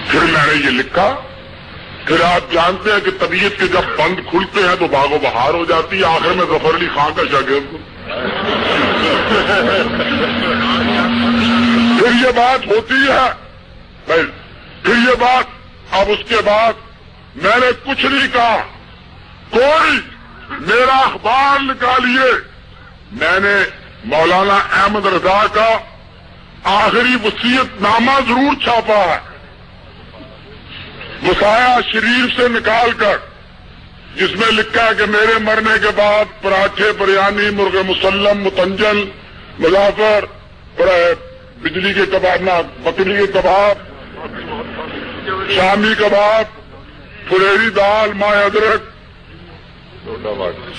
پھر میں نے یہ لکھا، پھر آپ جانتے ہیں کہ طبیعت کے جب بند کھلتے ہیں تو باغ و بہار ہو جاتی ہے، آخر میں ظفر علی خان کا شاگرد ہوں۔ پھر یہ بات ہوتی ہے، پھر یہ بات، اب اس کے بعد میں نے کچھ نہیں کہا، کوئی میرا اخبار نکالیے، میں نے مولانا احمد رضا کا آخری وصیت نامہ ضرور چھاپا ہے، وسایا شریف سے نکال کر جس میں لکھا ہے کہ میرے مرنے کے بعد پراٹھے بریانی مرغ مسلم متنجن مظافر بجلی کے کباب نہ بکری کے کباب شامی کباب فلیری دال مائے ادرک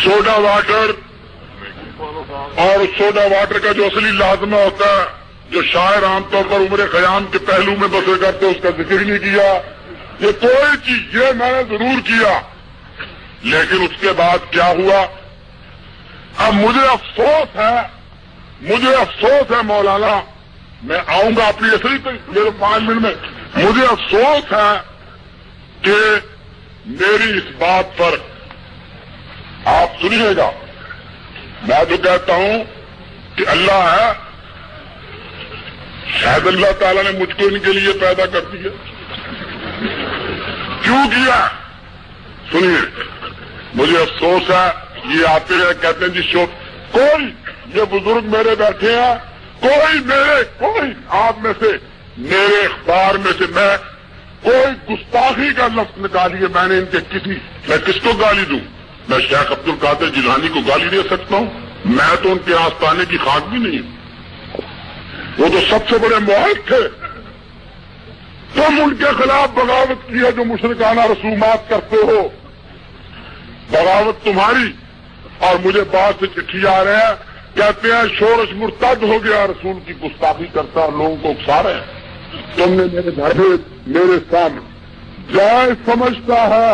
سوڈا واٹر اور سوڈا واٹر کا جو اصلی لازمہ ہوتا ہے جو شاعر عام طور پر عمر خیام کے پہلو میں بسر کرتے اس کا ذکر نہیں کیا. یہ کوئی چیز یہ میں نے ضرور کیا لیکن اس کے بعد کیا ہوا. اب مجھے افسوس ہے مولانا میں آؤں گا اپنی اصلی میرے 5 منٹ میں. مجھے افسوس ہے کہ میری اس بات پر آپ سنیے گا. میں تو کہتا ہوں کہ اللہ ہے شاید اللہ تعالیٰ نے مجھ کو ان کے لیے پیدا کر دیا. کیوں کیا سنیے. مجھے افسوس ہے یہ آتے ہیں کہتے ہیں جی کوئی یہ بزرگ میرے بیٹھے ہیں کوئی آپ میں سے میرے اخبار میں سے میں کوئی گستاخی کا لفظ نکالیے میں نے ان کے میں کس کو گالی دوں. میں شیخ عبد القادر جیلانی کو گالی دے سکتا ہوں. میں تو ان کے آستانے کی خاک بھی نہیں ہوں. وہ تو سب سے بڑے معاہد تھے. تم ان کے خلاف بغاوت کیا جو مشرکانہ رسومات کرتے ہو. بغاوت تمہاری. اور مجھے بعد سے چٹھی آ رہے ہیں کہتے ہیں شورش مرتد ہو گیا رسول کی گستاخی کرتا اور لوگوں کو اکسا رہے ہیں. تم نے میرے گھر میں میرے سامنے جائز سمجھتا ہے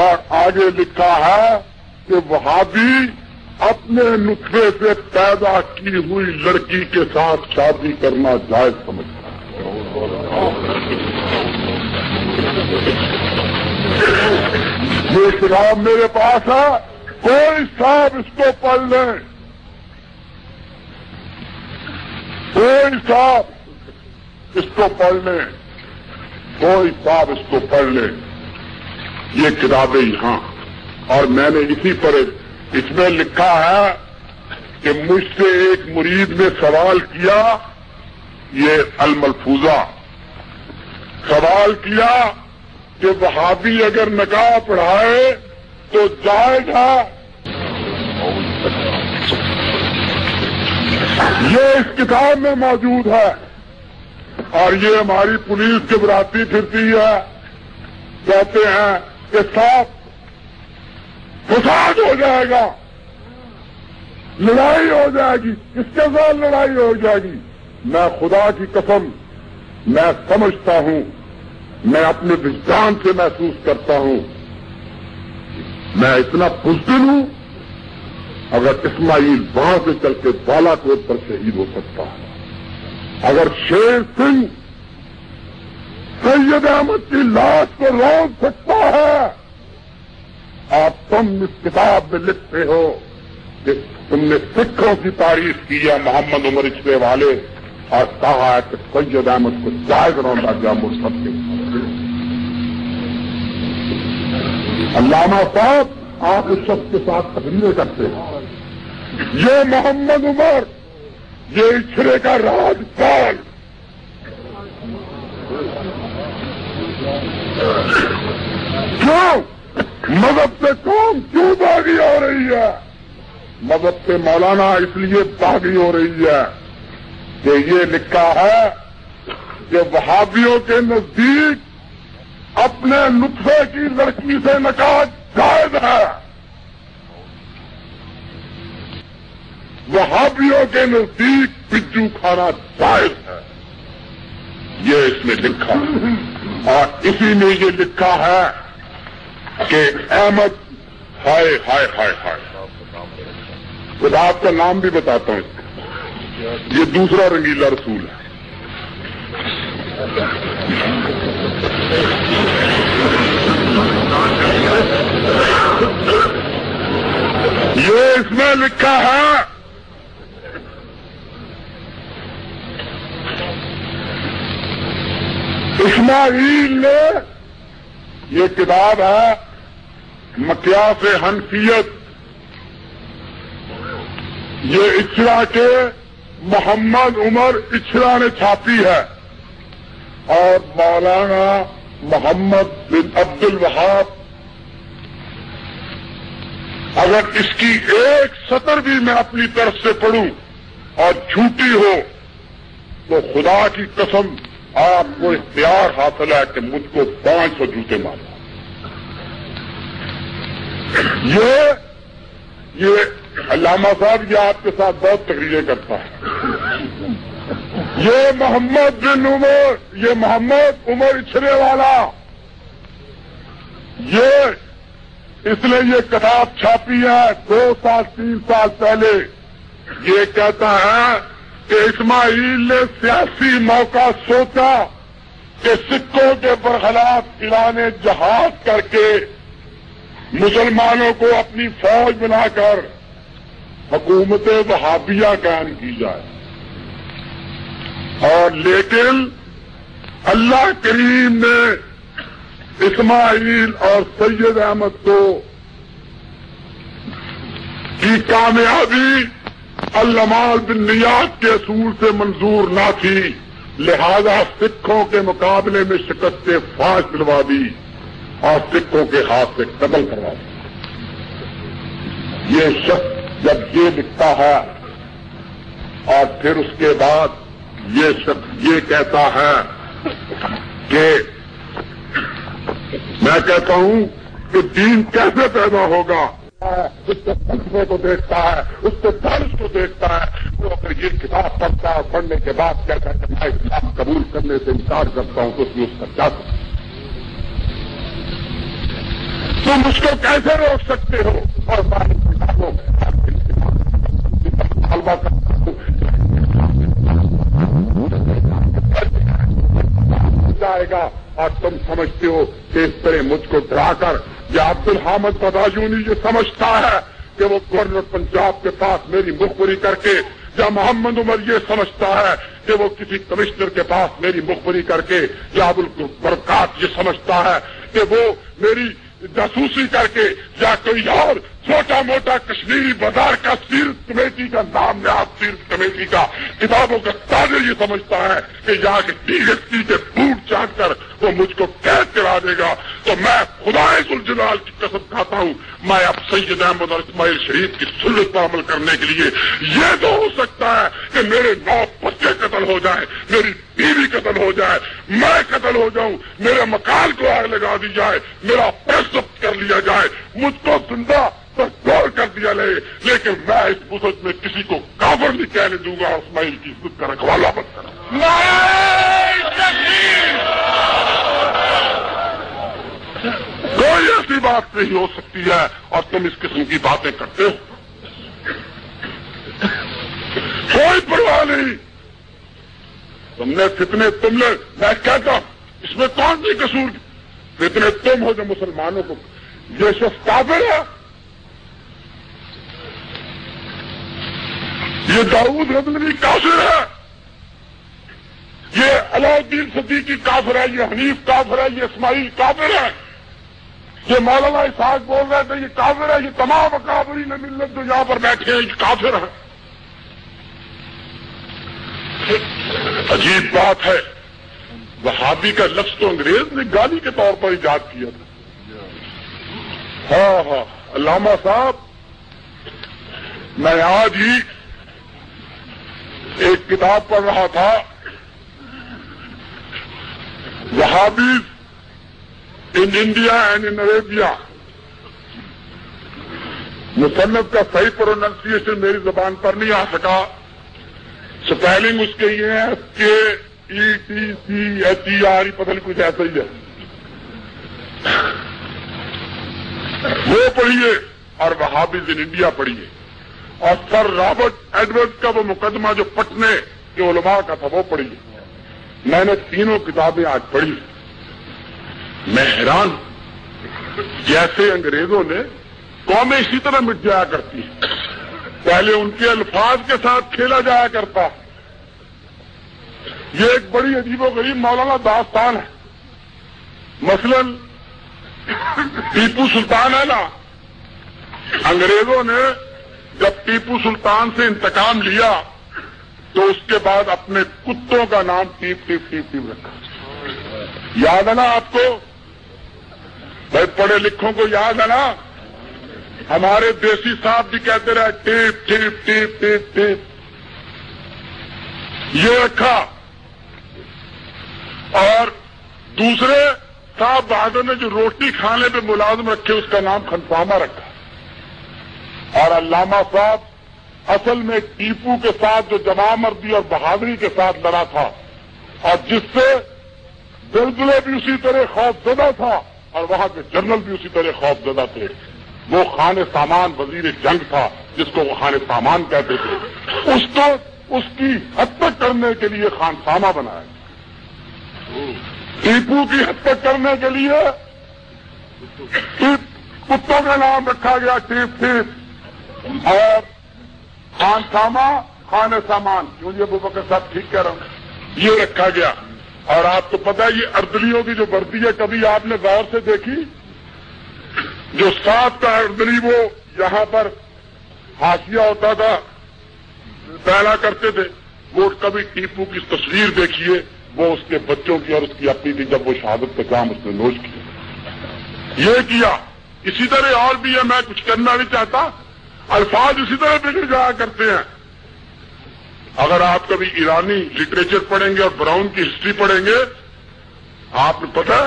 اور آگے لکھا ہے کہ وہابی اپنے نطفے سے پیدا کی ہوئی لڑکی کے ساتھ شادی کرنا جائز سمجھتا ہے. یہ کتاب میرے پاس ہے. کوئی صاحب اس کو پڑھ لیں. کوئی صاحب اس کو پڑھ لیں. کوئی صاحب اس کو پڑھ لیں. یہ کتابیں یہاں اور میں نے اسی پر اس میں لکھا ہے کہ مجھ سے ایک مرید نے سوال کیا. یہ الملفوظہ سوال کیا کہ وہابی اگر نکاح پڑھائے تو جائز ہے. یہ اس کتاب میں موجود ہے اور یہ ہماری پولیس کے براتی پھرتی ہے. کہتے ہیں کہ صاحب فساد ہو جائے گا لڑائی ہو جائے گی. کس کے ساتھ لڑائی ہو جائے گی. میں خدا کی قسم میں سمجھتا ہوں میں اپنے وجدان سے محسوس کرتا ہوں میں اتنا بزدل ہوں. اگر اسماعیل وہاں سے چل کے بالا کوٹ پر شہید ہو سکتا ہے. اگر شیر سنگھ سید احمد کی لاش کو روک سکتا ہے. آپ تم اس کتاب میں لکھتے ہو کہ تم نے سکھوں کی تعریف کی ہے محمد عمر اچھلے والے اور کہا ہے کہ سید احمد کو جائز روندا گیا مرتد کے. علامہ صاحب آپ اس شخص کے ساتھ تقریریں کرتے ہیں. یہ محمد عمر یہ اچھلے کا راجپال کیوں مذہب سے قوم کیوں باغی ہو رہی ہے. مذہب سے مولانا اس لیے باغی ہو رہی ہے کہ یہ لکھا ہے کہ وہابیوں کے نزدیک اپنے نطفے کی لڑکی سے نکاح جائز ہے. وہابیوں کے نزدیک بجو کھانا جائز ہے. یہ اس میں لکھا اور اسی میں یہ لکھا ہے کہ احمد ہائے ہائے ہائے ہائے کتاب کا نام بھی بتاتا ہوں. یہ دوسرا رنگیلا رسول ہے. یہ اس میں لکھا ہے اسماعیل نے یہ کتاب ہے مقیاس حنفیت. یہ اچھلا کے محمد عمر اچھلا نے چھاپی ہے اور مولانا محمد بن عبد الوہاب، اگر اس کی ایک سطر بھی میں اپنی طرف سے پڑھوں اور جھوٹی ہو تو خدا کی قسم آپ کو اختیار حاصل ہے کہ مجھ کو 500 جوتے مارنا۔ یہ علامہ صاحب یہ آپ کے ساتھ بہت تقریریں کرتا ہے۔ یہ محمد بن عمر، یہ محمد عمر اچھرے والا، یہ اس نے یہ کتاب چھاپی ہے 2 سال 3 سال پہلے۔ یہ کہتا ہے کہ اسماعیل نے سیاسی موقع سوچا کہ سکھوں کے برخلاف اعلان جہاد کر کے مسلمانوں کو اپنی فوج بنا کر حکومت وہابیہ قائم کی جائے، اور لیکن اللہ کریم نے اسماعیل اور سید احمد کو کی کامیابی الاعمال بالنیات کے اصول سے منظور نہ تھی، لہذا سکھوں کے مقابلے میں شکست فاش دلوا دی اور سکھوں کے ہاتھ سے قتل کروا دی۔ یہ شخص جب یہ لکھتا ہے اور پھر اس کے بعد یہ شخص یہ کہتا ہے کہ میں کہتا ہوں کہ دین کیسے پیدا ہوگا، اس سے فلسفے کو دیکھتا ہے، اس سے دانش کو دیکھتا ہے، وہ اگر یہ کتاب پڑھتا ہے، پڑھنے کے بعد کہتا ہے کہ میں اسلام قبول کرنے سے انکار کرتا ہوں، تو اس میں اس کا کیا کرتا ہے؟ تم اس کو کیسے روک سکتے ہو؟ اور جائے گا اور تم سمجھتے ہو کہ اس طرح مجھ کو ڈرا کر، یا عبد الحامد بدایونی یہ سمجھتا ہے کہ وہ گورنر پنجاب کے پاس میری مخبری کر کے، یا محمد عمر یہ سمجھتا ہے کہ وہ کسی کمشنر کے پاس میری مخبری کر کے، یا ابوالبرکات یہ سمجھتا ہے کہ وہ میری جاسوسی کر کے، یا کوئی اور چھوٹا موٹا کشمیری بازار کا سیرت کمیٹی کا نام نہاد سیرت کمیٹی کا کتابوں کا تاجر یہ سمجھتا ہے کہ یہاں کے DSP کے بوٹ چاٹ کر وہ مجھ کو قید کرا دے گا، تو میں خدا ذوالجلال کی قسم کھاتا ہوں، میں اب سید احمد اور اسماعیل شریف کی سنت پر عمل کرنے کے لیے یہ تو ہو سکتا ہے کہ میرے 9 بچے قتل ہو جائیں، میری بیوی قتل ہو جائے، میں قتل ہو جاؤں، میرے مکان کو آگ لگا دی جائے، میرا پریس ضبط کر لیا جائے، مجھ کو زندہ غور کر دیا لے، لیکن میں اس مصد میں کسی کو کافر نہیں کہنے دوں گا، اور اسماعیل کی عزت کا رکھوالا مت کروں۔ کوئی ایسی بات نہیں ہو سکتی ہے، اور تم اس قسم کی باتیں کرتے ہو، کوئی پرواہ نہیں۔ تم نے فتنے میں کہتا ہوں اس میں کون سی قصور؟ فتنے تم ہو جو مسلمانوں کو، یہ شخص کافر ہے، یہ داؤد غزنوی کافر ہے، یہ علاؤالدین صدیقی کافر ہے، یہ حنیف کافر ہے، یہ اسماعیل کافر ہے، یہ مولانا اسحاق بول رہے تھے یہ کافر ہے، یہ تمام اکابرین ملت جو یہاں پر بیٹھے ہیں یہ کافر ہے۔ عجیب بات ہے، وہابی کا لفظ تو انگریز نے گالی کے طور پر ایجاد کیا تھا۔ ہاں علامہ صاحب، میں آج ہی ایک کتاب پڑھ رہا تھا، وہابیز ان انڈیا اینڈ ان عربیہ، مصنف کا صحیح پروننسیشن میری زبان پر نہیں آ سکا، سپیلنگ اس کے یہ ہے کہ ETCHER پتہ نہیں کچھ ایسا ہی ہے، وہ پڑھیے اور وہابیز ان انڈیا پڑھیے، اور سر رابرٹ ایڈورڈ کا وہ مقدمہ جو پٹنے کے علماء کا تھا وہ پڑھیے۔ میں نے تینوں کتابیں آج پڑھی، میں حیران، جیسے انگریزوں نے قومیں اسی طرح مٹ جایا کرتی ہیں، پہلے ان کے الفاظ کے ساتھ کھیلا جایا کرتا۔ یہ ایک بڑی عجیب و غریب مولانا داستان ہے۔ مثلا ٹیپو سلطان ہے نا، انگریزوں نے جب ٹیپو سلطان سے انتقام لیا تو اس کے بعد اپنے کتوں کا نام ٹیپ ٹیپ ٹیپ ٹیپ رکھا۔ یاد ہے نا آپ کو؟ بھائی پڑھے لکھوں کو یاد ہے نا؟ ہمارے دیسی صاحب بھی کہتے رہے tape tape tape tape tape. یہ رکھا. اور دوسرے صاحب بہادر نے جو روٹی کھانے پہ ملازم رکھے اس کا نام خنفامہ رکھا. اور علامہ صاحب اصل میں ٹیپو کے ساتھ جو جمع مردی اور بہادری کے ساتھ لڑا تھا اور جس سے زلزلے بھی اسی طرح خوف زدہ تھا اور وہاں کے جنرل بھی اسی طرح خوف زدہ تھے، وہ خان سامان وزیر جنگ تھا جس کو وہ خان سامان کہتے تھے. اس کی حد تک کرنے کے لیے خان سامہ بنایا. ٹیپو کی حد تک کرنے کے لیے کتوں کا نام رکھا گیا ٹیپ ٹیپ، اور خان سامہ خان سامان. کیوں جی ابوبکر صاحب ٹھیک کہہ رہا ہوں؟ یہ رکھا گیا. اور آپ کو پتا ہے یہ اردلیوں کی جو بردی ہے کبھی آپ نے غور سے دیکھی؟ جو ساتھ کا اردلی وہ یہاں پر حاشیہ ہوتا تھا پہلا کرتے تھے، وہ کبھی ٹیپو کی تصویر دیکھیے، وہ اس کے بچوں کی اور اس کی اپنی تھی جب وہ شہادت کا جام اس نے نوش کیا. یہ کیا. اسی طرح اور بھی ہے، میں کچھ کرنا نہیں چاہتا، الفاظ اسی طرح بگڑ جایا کرتے ہیں. اگر آپ کبھی ایرانی لٹریچر پڑھیں گے اور براؤن کی ہسٹری پڑھیں گے، آپ نے پتا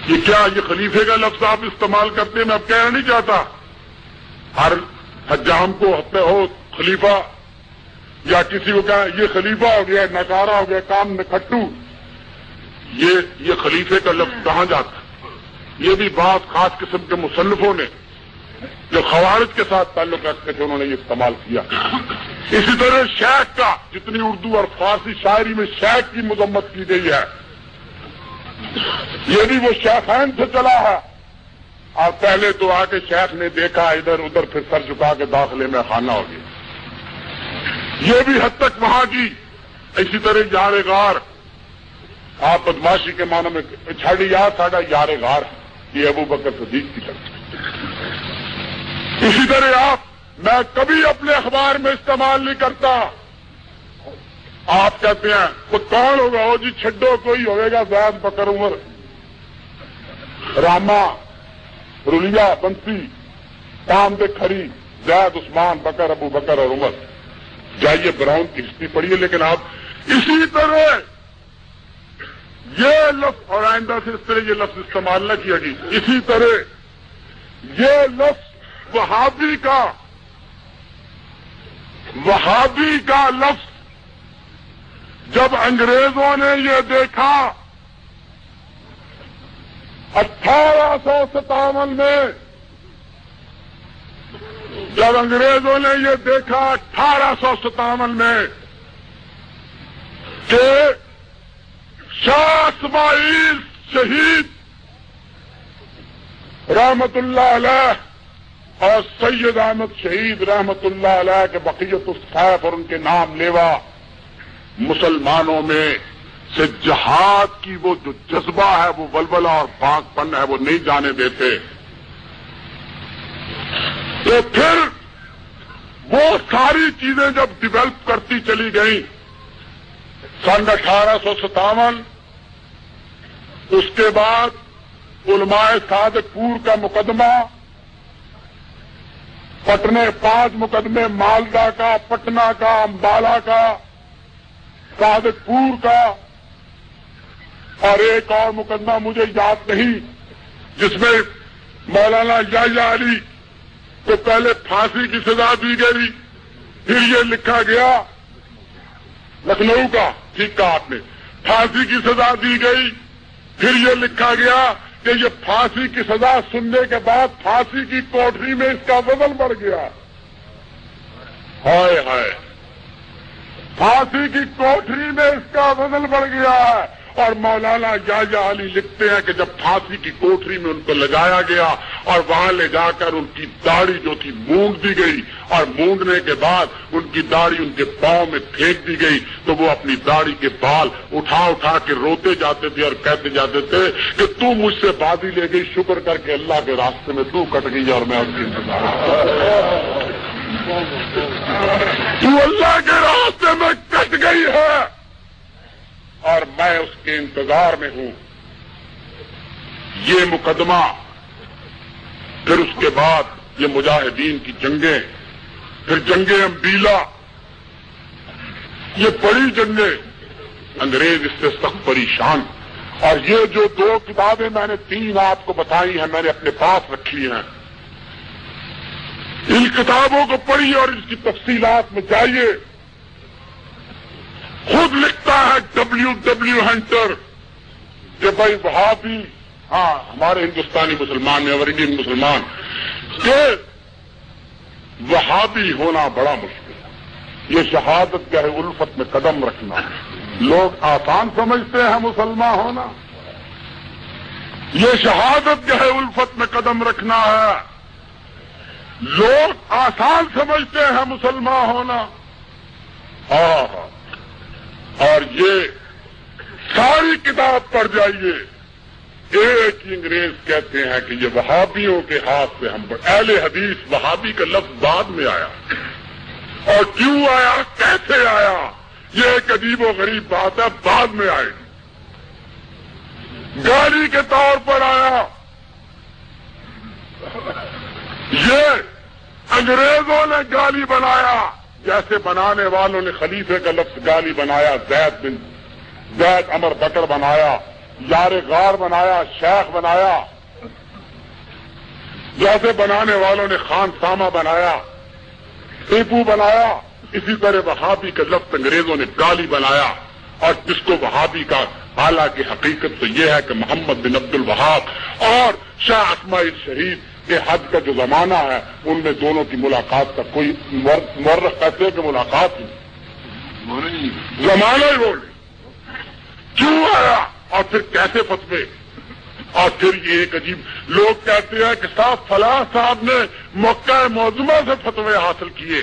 یہ کیا یہ خلیفے کا لفظ آپ استعمال کرتے ہیں. میں اب کہنا نہیں چاہتا ہر حجام کو ہو خلیفہ یا کسی کو کہا یہ خلیفہ ہو گیا، نکارا ہو گیا، کام نکھٹو. یہ خلیفے کا لفظ کہاں جاتا ہے؟ یہ بھی بعض خاص قسم کے مصنفوں نے جو خوارج کے ساتھ تعلق رکھتے تھے انہوں نے یہ استعمال کیا. اسی طرح شیخ کا، جتنی اردو اور فارسی شاعری میں شیخ کی مذمت کی گئی ہے، یہ بھی وہ شیخین سے چلا ہے. اور پہلے تو آ کے شیخ نے دیکھا ادھر ادھر، پھر سر جھکا کے داخلے میں خانہ ہو گیا. یہ بھی حد تک وہاں کی. اسی طرح یار غار، آپ بدماشی کے معنی میں چھڑی یار ساڈا یار غار، یہ ابوبکر صدیق کی طرف. اسی طرح میں کبھی اپنے اخبار میں استعمال نہیں کرتا. آپ کہتے ہیں وہ کون ہوگا؟ ہو جی چھڈو، کوئی ہوئے گا زید بکر عمر راما رلیا بنسی کام دے کھری زید عثمان بکر ابو بکر اور عمر. جائیے براؤن کی ہسٹری پڑھیے. لیکن آپ اسی طرح یہ لفظ، اور آئندہ سے اس طرح یہ لفظ استعمال نہ کیا گیا. اسی طرح یہ لفظ وہابی کا لفظ جب انگریزوں نے یہ دیکھا 1857 میں، جب انگریزوں نے یہ دیکھا 1857 میں کہ شاہ اسماعیل شہید رحمت اللہ علیہ اور سید احمد شہید رحمت اللہ علیہ کے بقیت السیف اور ان کے نام لیوا مسلمانوں میں سے جہاد کی وہ جو جذبہ ہے، وہ ولولہ اور پاک پن ہے، وہ نہیں جانے دیتے، تو پھر وہ ساری چیزیں جب ڈیولپ کرتی چلی گئیں، سن 1857 اس کے بعد علماء صادق پور کا مقدمہ، پٹنے 5 مقدمے، مالدہ کا، پٹنہ کا، امبالہ کا، صادق پور کا، اور ایک اور مقدمہ مجھے یاد نہیں، جس میں مولانا یحییٰ علی کو پہلے پھانسی کی سزا دی گئی، پھر یہ لکھا گیا، لکھنؤ کا، ٹھیک کہا آپ نے، پھانسی کی سزا دی گئی، پھر یہ لکھا گیا کہ یہ پھانسی کی سزا سننے کے بعد پھانسی کی کوٹری میں اس کا وزن بڑھ گیا. ہائے ہائے، پھانسی کی کوٹری میں اس کا وزن بڑھ گیا ہے. اور مولانا یحییٰ علی لکھتے ہیں کہ جب پھانسی کی کوٹری میں ان کو لگایا گیا اور وہاں لے جا کر ان کی داڑھی جو تھی مونڈ دی گئی، اور مونڈنے کے بعد ان کی داڑھی ان کے پاؤں میں پھینک دی گئی، تو وہ اپنی داڑھی کے بال اٹھا اٹھا کے روتے جاتے تھے اور کہتے جاتے تھے کہ تو مجھ سے بازی لے گئی، شکر کر کے اللہ کے راستے میں تو کٹ گئی اور میں اس کی انتظار تو اللہ کے راستے میں کٹ گئی ہے. اور میں اس کے انتظار میں ہوں. یہ مقدمہ، پھر اس کے بعد یہ مجاہدین کی جنگیں، پھر جنگ امبیلا، یہ بڑی جنگیں، انگریز اس سے سخت پریشان. اور یہ جو 2 کتابیں میں نے 3 آپ کو بتائی ہیں، میں نے اپنے پاس رکھی ہیں. ان کتابوں کو پڑھیے اور اس کی تفصیلات میں جائیے. خود لکھتا ہے W ہنٹر کہ بھائی وہابی، ہاں ہمارے ہندوستانی مسلمان ہیں اور انڈین مسلمان، کہ وہابی ہونا بڑا مشکل ہے. یہ شہادت گہ الفت میں قدم رکھنا ہے. لوگ آسان سمجھتے ہیں مسلمان ہونا. یہ شہادت گہ الفت میں قدم رکھنا ہے. لوگ آسان سمجھتے ہیں مسلمان ہونا. اور یہ ساری کتاب پڑھ جائیے. ایک ہی انگریز کہتے ہیں کہ یہ وہابیوں کے ہاتھ سے ہم اہل حدیث، وہابی کا لفظ بعد میں آیا، اور کیوں آیا، کیسے آیا، یہ ایک عجیب و غریب بات ہے، بعد میں آئے گی. گالی کے طور پر آیا. یہ انگریزوں نے گالی بنایا، جیسے بنانے والوں نے خلیفے کا لفظ گالی بنایا، زید عمر بکر بنایا، یار غار بنایا، شیخ بنایا. جیسے بنانے والوں نے خان سامہ بنایا، ٹیپو بنایا، اسی طرح وہابی کا لفظ انگریزوں نے گالی بنایا. اور جس کو وہابی کا، حالانکہ حقیقت تو یہ ہے کہ محمد بن عبد الوہاب اور شاہ اسماعیل شریف کے حج کا جو زمانہ ہے، ان میں دونوں کی ملاقات کا کوئی مورخ کہتے ہیں کہ ملاقات ہی زمانہ ہی بول. کیوں آیا اور پھر کیسے فتوے؟ اور پھر یہ ایک عجیب، لوگ کہتے ہیں کہ صاحب فلاں صاحب نے مکہ معظمہ سے فتوے حاصل کیے،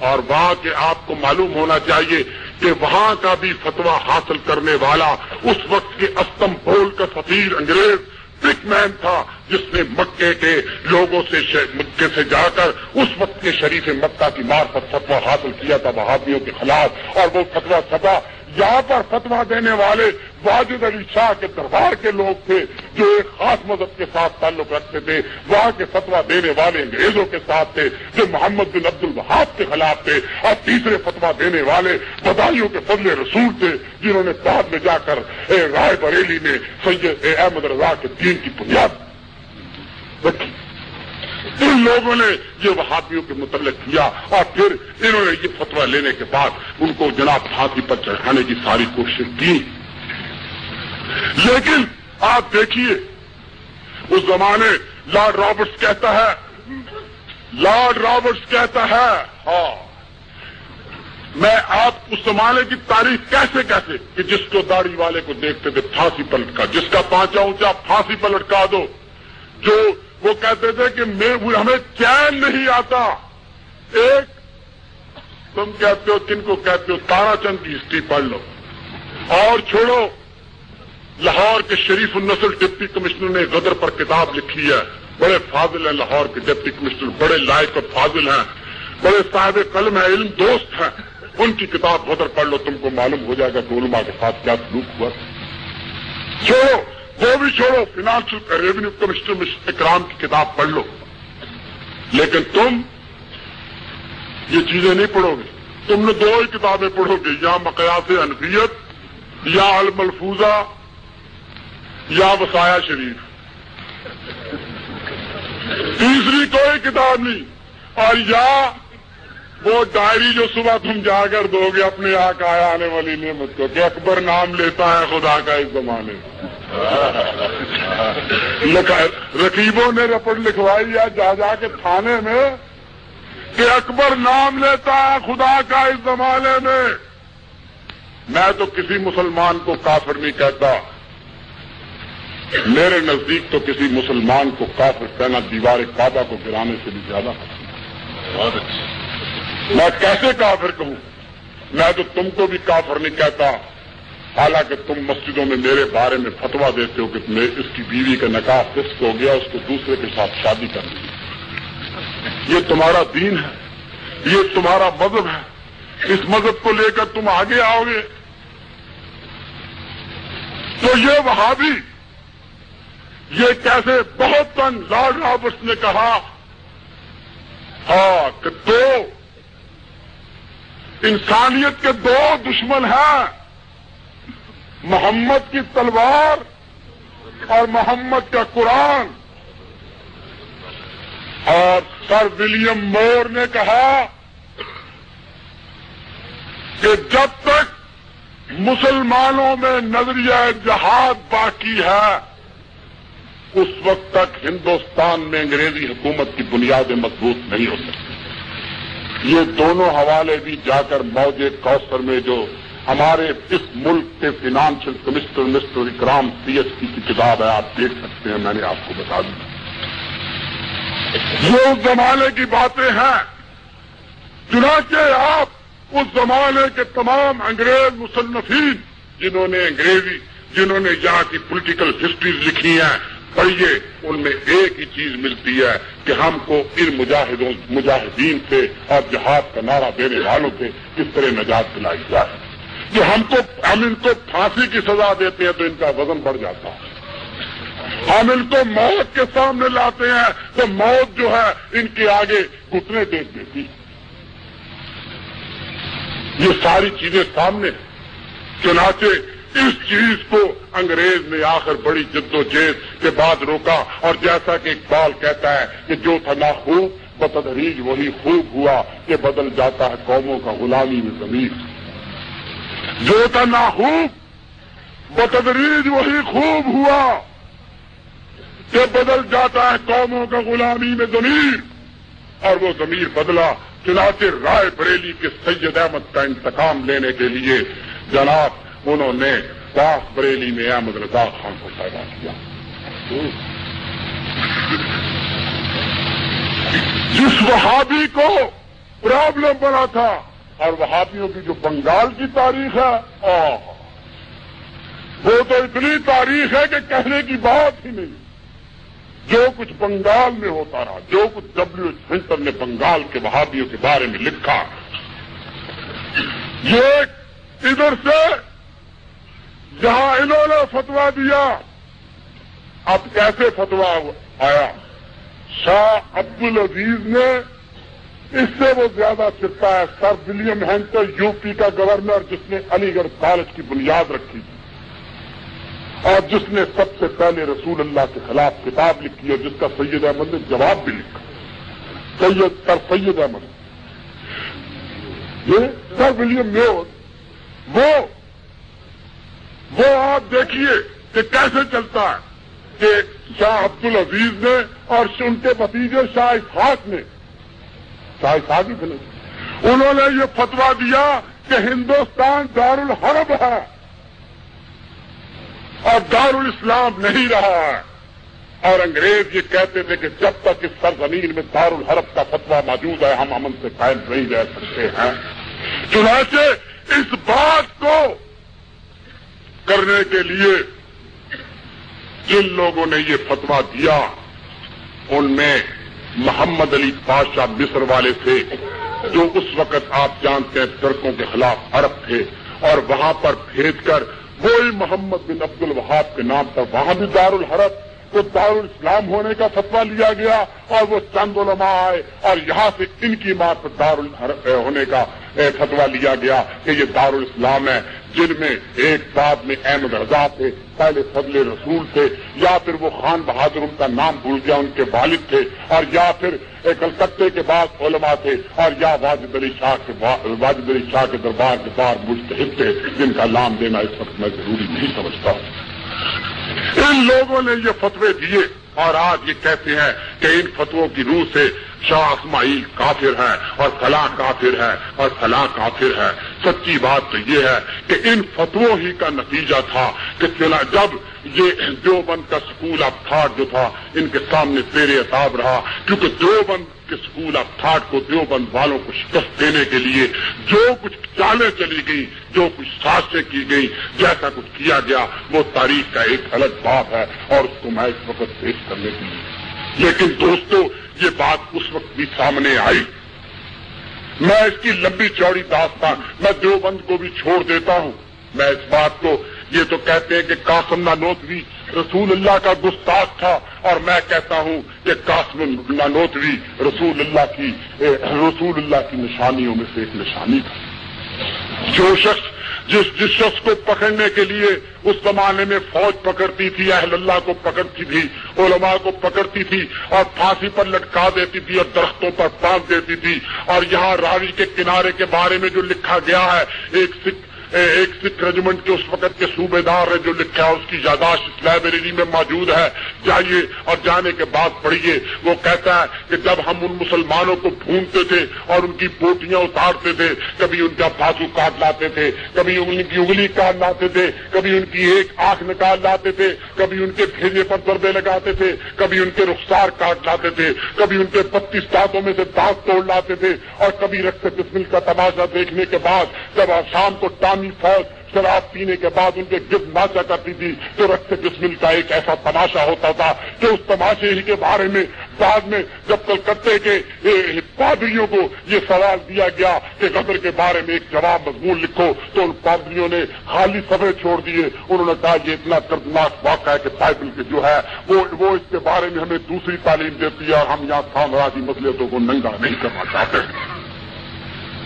اور وہاں کے آپ کو معلوم ہونا چاہیے کہ وہاں کا بھی فتویٰ حاصل کرنے والا اس وقت کے استنبول کا سفیر انگریز پک مین تھا، جس نے مکے کے لوگوں سے، مکے سے جا کر اس وقت کے شریف مکہ کی معرفت فتویٰ حاصل کیا تھا وہابیوں کے خلاف. اور وہ فتویٰ چھپا. یہاں پر فتویٰ دینے والے واجد علی شاہ کے دربار کے لوگ تھے جو ایک خاص مذہب کے ساتھ تعلق رکھتے تھے. وہاں کے فتویٰ دینے والے انگریزوں کے ساتھ تھے جو محمد بن عبد الوہاب کے خلاف تھے. اور تیسرے فتویٰ دینے والے بدائیوں کے فضل رسول تھے، جنہوں نے بعد میں جا کر رائے بریلی میں سید احمد رضا کے دین کی بنیاد رکھی. ان لوگوں نے یہ وہابیوں کے متعلق کیا، اور پھر انہوں نے یہ فتویٰ لینے کے بعد ان کو جناب پھانسی پر چڑھانے کی ساری کوشش کی. لیکن آپ دیکھیے اس زمانے لارڈ رابرٹس کہتا ہے ہاں میں آپ اس زمانے کی تاریخ کیسے کہ جس کو داڑھی والے کو دیکھتے تھے پھانسی پر لٹکا، جس کا پانچا اونچا پھانسی پر لٹکا دو. جو وہ کہتے تھے کہ ہمیں چین نہیں آتا. ایک تم کہتے ہو، کن کو کہتے ہو، تارا چند کی ہسٹری پڑھ لو، اور چھوڑو لاہور کے شریف النسل ڈپٹی کمشنر نے غدر پر کتاب لکھی ہے. بڑے فاضل ہیں لاہور کے ڈپٹی کمشنر، بڑے لائق اور فاضل ہیں، بڑے صاحب قلم ہیں، علم دوست ہیں. ان کی کتاب غدر پڑھ لو، تم کو معلوم ہو جائے گا کہ علماء کے ساتھ کیا سلوک ہوا. چھوڑو، وہ بھی چھوڑو، فنانشل ریونیو کمشنر اکرام کی کتاب پڑھ لو. لیکن تم یہ چیزیں نہیں پڑھو گے. تم نے 2 ہی کتابیں پڑھو گے، یا مقیاس حنفیت، یا الملفوظہ، یا وصایا شریف. تیسری کوئی کتاب نہیں. اور یا وہ ڈائری جو صبح تم جا کر دو گے اپنے آقا آنے والی نعمت کو، کہ اکبر نام لیتا ہے خدا کا اس زمانے میں. رقیبوں نے رپورٹ لکھوائی ہے جا کے تھانے میں کہ اکبر نام لیتا ہے خدا کا اس زمانے میں. میں تو کسی مسلمان کو کافر نہیں کہتا. میرے نزدیک تو کسی مسلمان کو کافر کہنا دیوار کعبہ کو گرانے سے بھی زیادہ بہت اچھا. میں کیسے کافر کہوں؟ میں تو تم کو بھی کافر نہیں کہتا، حالانکہ تم مسجدوں میں میرے بارے میں فتویٰ دیتے ہو کہ اس کی بیوی کا نکاح فسق ہو گیا، اس کو دوسرے کے ساتھ شادی کرنی. یہ تمہارا دین ہے، یہ تمہارا مذہب ہے. اس مذہب کو لے کر تم آگے آؤ گے. تو یہ وہابی، یہ کیسے بہت تنگ لارڈ رابرٹس نے کہا ہاں کہ دو انسانیت کے دو دشمن ہیں، محمد کی تلوار اور محمد کا قرآن. اور سر ولیم مور نے کہا کہ جب تک مسلمانوں میں نظریہ جہاد باقی ہے اس وقت تک ہندوستان میں انگریزی حکومت کی بنیادیں مضبوط نہیں ہو سکتی. یہ دونوں حوالے بھی جا کر موج کوثر میں جو ہمارے اس ملک کے فائنانشل کمسٹر مسٹر اکرام CSP کی کتاب ہے، آپ دیکھ سکتے ہیں، میں نے آپ کو بتا دیا. یہ اس زمانے کی باتیں ہیں. چنانچہ آپ اس زمانے کے تمام انگریز مصنفین جنہوں نے یہاں کی پولیٹیکل ہسٹریز لکھی ہیں پڑھیے، ان میں ایک ہی چیز ملتی ہے کہ ہم کو ان مجاہدین سے اور جہاد کا نعرہ دینے والوں سے کس طرح نجات دلائی جائے. کہ ہم ان کو پھانسی کی سزا دیتے ہیں تو ان کا وزن بڑھ جاتا ہے، ہم ان کو موت کے سامنے لاتے ہیں تو موت جو ہے ان کے آگے گھٹنے ٹیک دیتی. یہ ساری چیزیں سامنے. چنانچہ اس چیز کو انگریز نے آخر بڑی جدوجہد کے بعد روکا. اور جیسا کہ اقبال کہتا ہے کہ جو تھا ناخوب بتدریج وہی خوب ہوا کہ بدل جاتا ہے قوموں کا غلامی میں ضمیر. جو تھا ناخوب بتدریج وہی خوب ہوا کہ بدل جاتا ہے قوموں کا غلامی میں ضمیر. اور وہ ضمیر بدلا. چنانچہ رائے بریلی کے سید احمد کا انتقام لینے کے لیے جناب انہوں نے باغ بریلی میں احمد رضا خان کو پیدا کیا. جس وہابی کو پرابلم بنا تھا، اور وہابیوں کی جو بنگال کی تاریخ ہے وہ تو اتنی تاریخ ہے کہ کہنے کی بات ہی نہیں. جو کچھ بنگال میں ہوتا رہا، جو کچھ WH سینٹر نے بنگال کے وہابیوں کے بارے میں لکھا، یہ ادھر سے جہاں انہوں نے فتویٰ دیا، اب کیسے فتویٰ آیا؟ شاہ عبدالعزیز نے، اس سے وہ زیادہ چڑھتا ہے، سر ولیم ہینٹر UP کا گورنر جس نے علی گڑھ کالج کی بنیاد رکھی تھی اور جس نے سب سے پہلے رسول اللہ کے خلاف کتاب لکھی اور جس کا سید احمد نے جواب بھی لکھا. سید احمد، یہ سر ولیم میور، وہ آپ دیکھیے کہ کیسے چلتا ہے کہ شاہ عبدالعزیز نے اور ان کے بھتیجے شاہ اسحاق نے، شاہ اسحاق ہی تھے، انہوں نے یہ فتویٰ دیا کہ ہندوستان دارالحرب ہے اور دارالاسلام نہیں رہا ہے. اور انگریز یہ کہتے تھے کہ جب تک اس سرزمین میں دارالحرب کا فتویٰ موجود ہے ہم امن سے قائم نہیں رہ سکتے ہیں. چنانچہ اس بات کو کرنے کے لیے جن لوگوں نے یہ فتویٰ دیا ان میں محمد علی بادشاہ مصر والے تھے جو اس وقت آپ جانتے ہیں ترکوں کے خلاف عرب تھے، اور وہاں پر بھیج کر وہی محمد بن عبد الوہاب کے نام پر وہاں بھی دارالحرب کو دارالاسلام ہونے کا فتویٰ لیا گیا. اور وہ چند علماء آئے اور یہاں سے ان کی بات پر دارالحرب ہونے کا فتویٰ لیا گیا کہ یہ دارالاسلام ہے، جن میں ایک بعد میں احمد رضا تھے، پہلے فضل رسول تھے، یا پھر وہ خان بہادر ان کا نام بھول گیا ان کے والد تھے، اور یا پھر کلکتے کے بعد علماء تھے، اور یا واجد علی شاہ کے دربار کے بعد مجتہد تھے جن کا نام دینا اس وقت میں ضروری نہیں سمجھتا. ان لوگوں نے یہ فتوے دیے اور آج یہ کہتے ہیں کہ ان فتووں کی روح سے شاہ اسماعیل کافر ہے اور فلاں کافر ہے اور فلاں کافر ہے. سچی بات تو یہ ہے کہ ان فتووں ہی کا نتیجہ تھا کہ جب یہ دیوبند کا سکول آف تھاٹ جو تھا ان کے سامنے زیر عتاب رہا، کیونکہ دیوبند کے سکول آف تھاٹ کو دیوبند والوں کو شکست دینے کے لیے جو کچھ چالیں چلی گئی، جو کچھ سازشیں کی گئی، جیسا کچھ کیا گیا، وہ تاریخ کا ایک الگ باب ہے اور اس کو میں اس وقت پیش کرنے کے لیے. لیکن دوستو یہ بات اس وقت بھی سامنے آئی. میں اس کی لمبی چوڑی داستان میں دیوبند کو بھی چھوڑ دیتا ہوں. میں اس بات کو یہ تو کہتے ہیں کہ قاسم نانوتوی رسول اللہ کا گستاخ تھا، اور میں کہتا ہوں کہ قاسم نانوتوی رسول اللہ کی نشانیوں میں سے ایک نشانی تھا۔ جو شخص جس شخص کو پکڑنے کے لیے اس زمانے میں فوج پکڑتی تھی، اہل اللہ کو پکڑتی تھی، علماء کو پکڑتی تھی اور پھانسی پر لٹکا دیتی تھی اور درختوں پر باندھ دیتی تھی، اور یہاں راوی کے کنارے کے بارے میں جو لکھا گیا ہے، ایک سکھ ریجیمنٹ کے اس وقت کے صوبے دار نے جو لکھا ہے اس کی یادداشت اس لائبریری میں موجود ہے، جائیے اور جانے کے بعد پڑھیے۔ وہ کہتا ہے کہ جب ہم ان مسلمانوں کو ڈھونڈتے تھے اور ان کی بوٹیاں اتارتے تھے، کبھی ان کا بازو کاٹ لاتے تھے، کبھی ان کی انگلی کاٹ لاتے تھے، کبھی ان کی ایک آنکھ نکال لاتے تھے، کبھی ان کے بھیجے پر ضربے لگاتے تھے، کبھی ان کے رخسار کاٹ لاتے تھے، کبھی ان کے 32 دانتوں میں سے دانت توڑ لاتے تھے، اور کبھی رقص بسمل کا تماشا دیکھنے کے بعد جب شام کو فوج شراب پینے کے بعد ان کے گرد ناچا کرتی تھی تو رقص بسمل کا ایک ایسا تماشا ہوتا تھا کہ اس تماشے ہی کے بارے میں بعد میں جب کلکتے کے پادریوں کو یہ سوال دیا گیا کہ غدر کے بارے میں ایک جواب مضمون لکھو، تو ان پادریوں نے خالی صفحے چھوڑ دیے۔ انہوں نے کہا یہ اتنا دردناک واقعہ ہے کہ بائبل کے جو ہے وہ اس کے بارے میں ہمیں دوسری تعلیم دیتی ہے، اور ہم یہاں سامراجی مصلحتوں کو ننگا نہیں کرنا چاہتے۔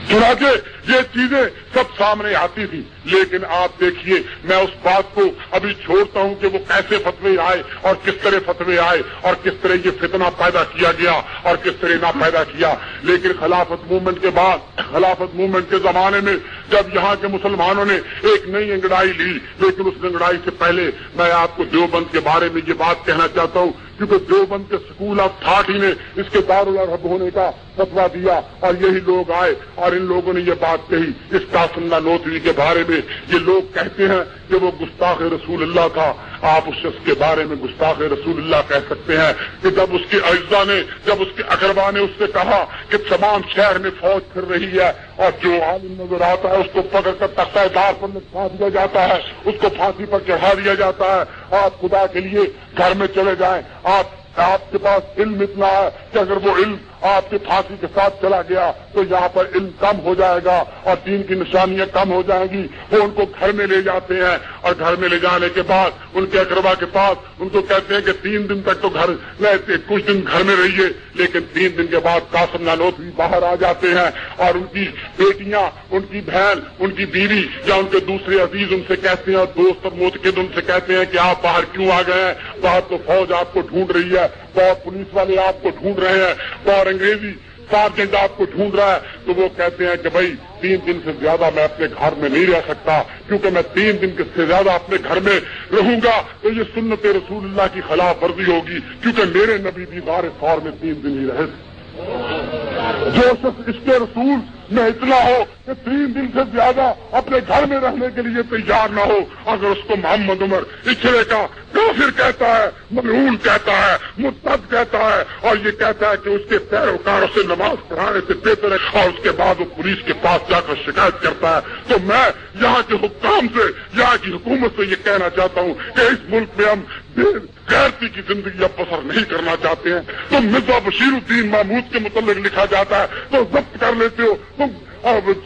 چنانچہ یہ چیزیں سب سامنے آتی تھی، لیکن آپ دیکھیے میں اس بات کو ابھی چھوڑتا ہوں کہ وہ کیسے فتوے آئے اور کس طرح فتوے آئے اور کس طرح یہ فتنہ پیدا کیا گیا اور کس طرح نہ پیدا کیا۔ لیکن خلافت موومنٹ کے بعد، خلافت موومنٹ کے زمانے میں جب یہاں کے مسلمانوں نے ایک نئی انگڑائی لی، لیکن اس انگڑائی سے پہلے میں آپ کو دیوبند کے بارے میں یہ بات کہنا چاہتا ہوں، کیونکہ دیوبند کے اسکول آف تھاٹ ہی نے اس کے دارالحرب ہونے کا فتویٰ دیا، اور یہی لوگ آئے اور ان لوگوں نے یہ بات کہی اس قاسم نانوتوی کے بارے میں۔ یہ لوگ کہتے ہیں کہ وہ گستاخ رسول اللہ تھا۔ آپ اس شخص کے بارے میں گستاخ رسول اللہ کہہ سکتے ہیں کہ جب اس کے اعزا نے، جب اس کے اقربا نے اس سے کہا کہ تمام شہر میں فوج پھر رہی ہے اور جو عالم نظر آتا ہے اس کو پکڑ کر تختہ دار پر لٹکا دیا جاتا ہے، اس کو پھانسی پر چڑھا دیا جاتا ہے، آپ خدا کے لیے گھر میں چلے جائیں، آپ کے پاس علم اتنا ہے کہ اگر وہ علم آپ کے پھانسی کے ساتھ چلا گیا تو یہاں پر علم کم ہو جائے گا اور دین کی نشانیاں کم ہو جائیں گی۔ وہ ان کو گھر میں لے جاتے ہیں، اور گھر میں لے جانے کے بعد ان کے اقربا کے پاس ان کو کہتے ہیں کہ 3 دن تک تو گھر کچھ دن گھر میں رہیے، لیکن 3 دن کے بعد قاسم نانوتوی باہر آ جاتے ہیں، اور ان کی بیٹیاں، ان کی بہن، ان کی بیوی یا ان کے دوسرے عزیز ان سے کہتے ہیں، اور دوست اور معتقد ان سے کہتے ہیں کہ آپ باہر کیوں آ گئے ہیں؟ باہر تو فوج آپ کو ڈھونڈ رہی ہے، بہت پولیس والے آپ کو ڈھونڈ رہے ہیں، بہت انگریزی سارجنٹ آپ کو ڈھونڈ رہا ہے۔ تو وہ کہتے ہیں کہ بھائی 3 دن سے زیادہ میں اپنے گھر میں نہیں رہ سکتا، کیونکہ میں 3 دن سے زیادہ اپنے گھر میں رہوں گا تو یہ سنت رسول اللہ کی خلاف ورزی ہوگی، کیونکہ میرے نبی بھی غار ثور میں 3 دن ہی رہے تھے۔ جو شخص اس کے رسول میں اتنا ہو کہ 3 دن سے زیادہ اپنے گھر میں رہنے کے لیے تیار نہ ہو، اگر اس کو محمد عمر اچھلے کا کافر کہتا ہے، ملعون کہتا ہے، مرتد کہتا ہے، اور یہ کہتا ہے کہ اس کے پیروکاروں سے نماز پڑھانے سے بہتر ہے، اور اس کے بعد وہ پولیس کے پاس جا کر شکایت کرتا ہے، تو میں یہاں کے حکام سے، یہاں کی حکومت سے یہ کہنا چاہتا ہوں کہ اس ملک میں ہم غیرتی کی زندگی اب بسر نہیں کرنا چاہتے ہیں۔ تم مرزا بشیر الدین محمود کے متعلق لکھا جاتا ہے تو ضبط کر لیتے ہو، تم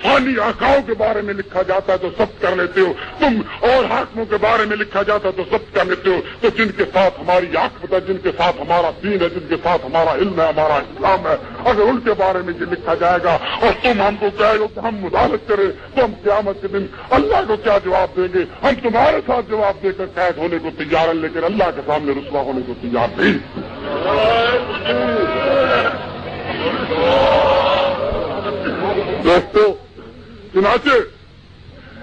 فانی آقاؤں کے بارے میں لکھا جاتا ہے تو ضبط کر لیتے ہو، تم اور حاکموں کے بارے میں لکھا جاتا ہے تو ضبط کر لیتے ہو، تو جن کے ساتھ ہماری عاقبت ہے، جن کے ساتھ ہمارا دین ہے، جن کے ساتھ ہمارا علم ہے، ہمارا اسلام ہے، اگر ان کے بارے میں یہ لکھا جائے گا اور تم ہم کو کہے گا کہ ہم مداحلت کریں تو ہم قیامت کے دن اللہ کو کیا جواب دیں گے؟ ہم تمہارے ساتھ جواب دے کر قید ہونے کو تیار ہیں، لیکن اللہ کے سامنے رسوا ہونے کو تیار نہیں۔ دوستو، چنانچہ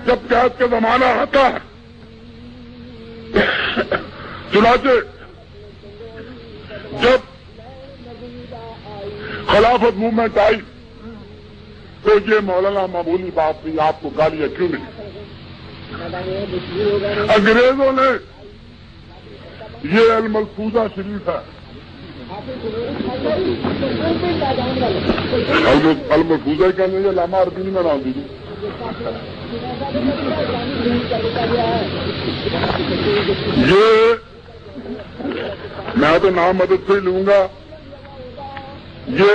جب قید کا زمانہ آتا ہے، چنانچہ جب خلافت موومنٹ آئی تو یہ مولانا معمولی بات نہیں، آپ کو گالیاں کیوں ملی؟ انگریزوں نے یہ الملفوظہ شریف ہے، الملفوظہ کہنے یہ علامہ عربی نہیں بنا دیجیے، یہ میں تو نام مدد سے ہی لوں گا، یہ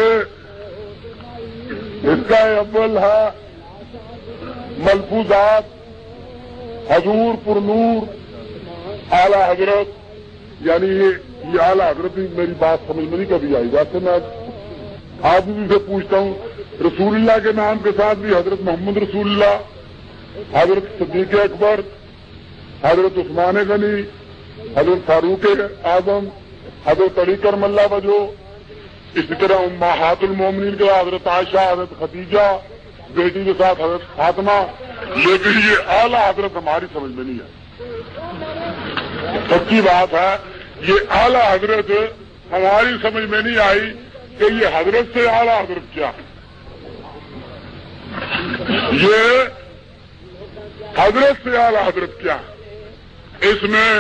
اس کا اول ہے ملفوظات حضور پر نور اعلیٰ حضرت، یعنی یہ اعلیٰ حضرت میری بات سمجھ میں نہیں کبھی آئی. ویسے میں آدمی سے پوچھتا ہوں، رسول اللہ کے نام کے ساتھ بھی حضرت محمد رسول اللہ، حضرت صدیق اکبر، حضرت عثمان غنی، حضرت فاروق اعظم، حضرت علی کرم اللہ وجہ، اسی طرح امہات المومنین کے حضرت عائشہ، حضرت خدیجہ بیٹی کے ساتھ حضرت فاطمہ، لیکن یہ اعلیٰ حضرت ہماری سمجھ میں نہیں ہے. سچی بات ہے، یہ اعلیٰ حضرت ہماری سمجھ میں نہیں آئی کہ یہ حضرت سے اعلیٰ حضرت کیا ہے. یہ حضرت سے اعلیٰ حضرت کیا ہے. اس میں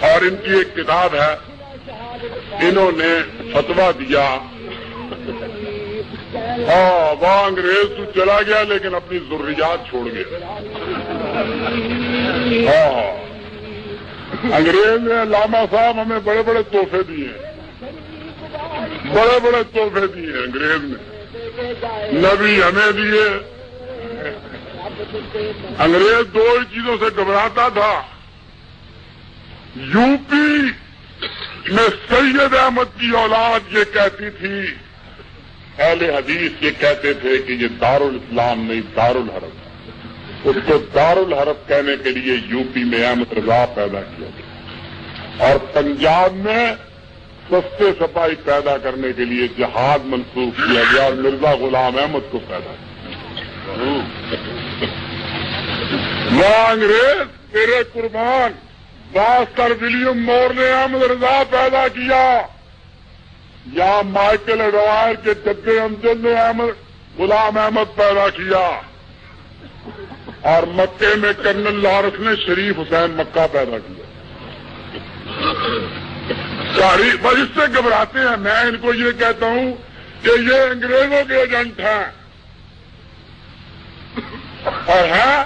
اور ان کی ایک کتاب ہے، انہوں نے فتویٰ دیا، ہاں وہ انگریز تو چلا گیا لیکن اپنی ضروریات چھوڑ گیا. ہاں انگریز نے علامہ صاحب ہمیں بڑے بڑے تحفے دیے ہیں، بڑے بڑے تحفے دیے ہیں انگریز نے، نبی ہمیں دیے. انگریز دو ہی چیزوں سے گھبراتا تھا، یو پی میں سید احمد کی اولاد یہ کہتی تھی، اہل حدیث یہ کہتے تھے کہ یہ دارالاسلام نہیں دارالحرب. اس کو دارالحرب کہنے کے لیے یو پی میں احمد رضا پیدا کیا گیا، اور پنجاب میں سستے سپاہی پیدا کرنے کے لیے جہاد منسوخ کیا گیا اور مرزا غلام احمد کو پیدا کیا. وہ انگریز تیرے قربان، باستر ولیم مور نے احمد رضا پیدا کیا، یا مائیکل ایڈوائر کے جد امجد نے غلام احمد پیدا کیا، اور مکے میں کرنل لارنس نے شریف حسین مکہ پیدا کیا. تاریخ بس اس سے گھبراتے ہیں. میں ان کو یہ کہتا ہوں کہ یہ انگریزوں کے ایجنٹ ہیں، اور ہیں.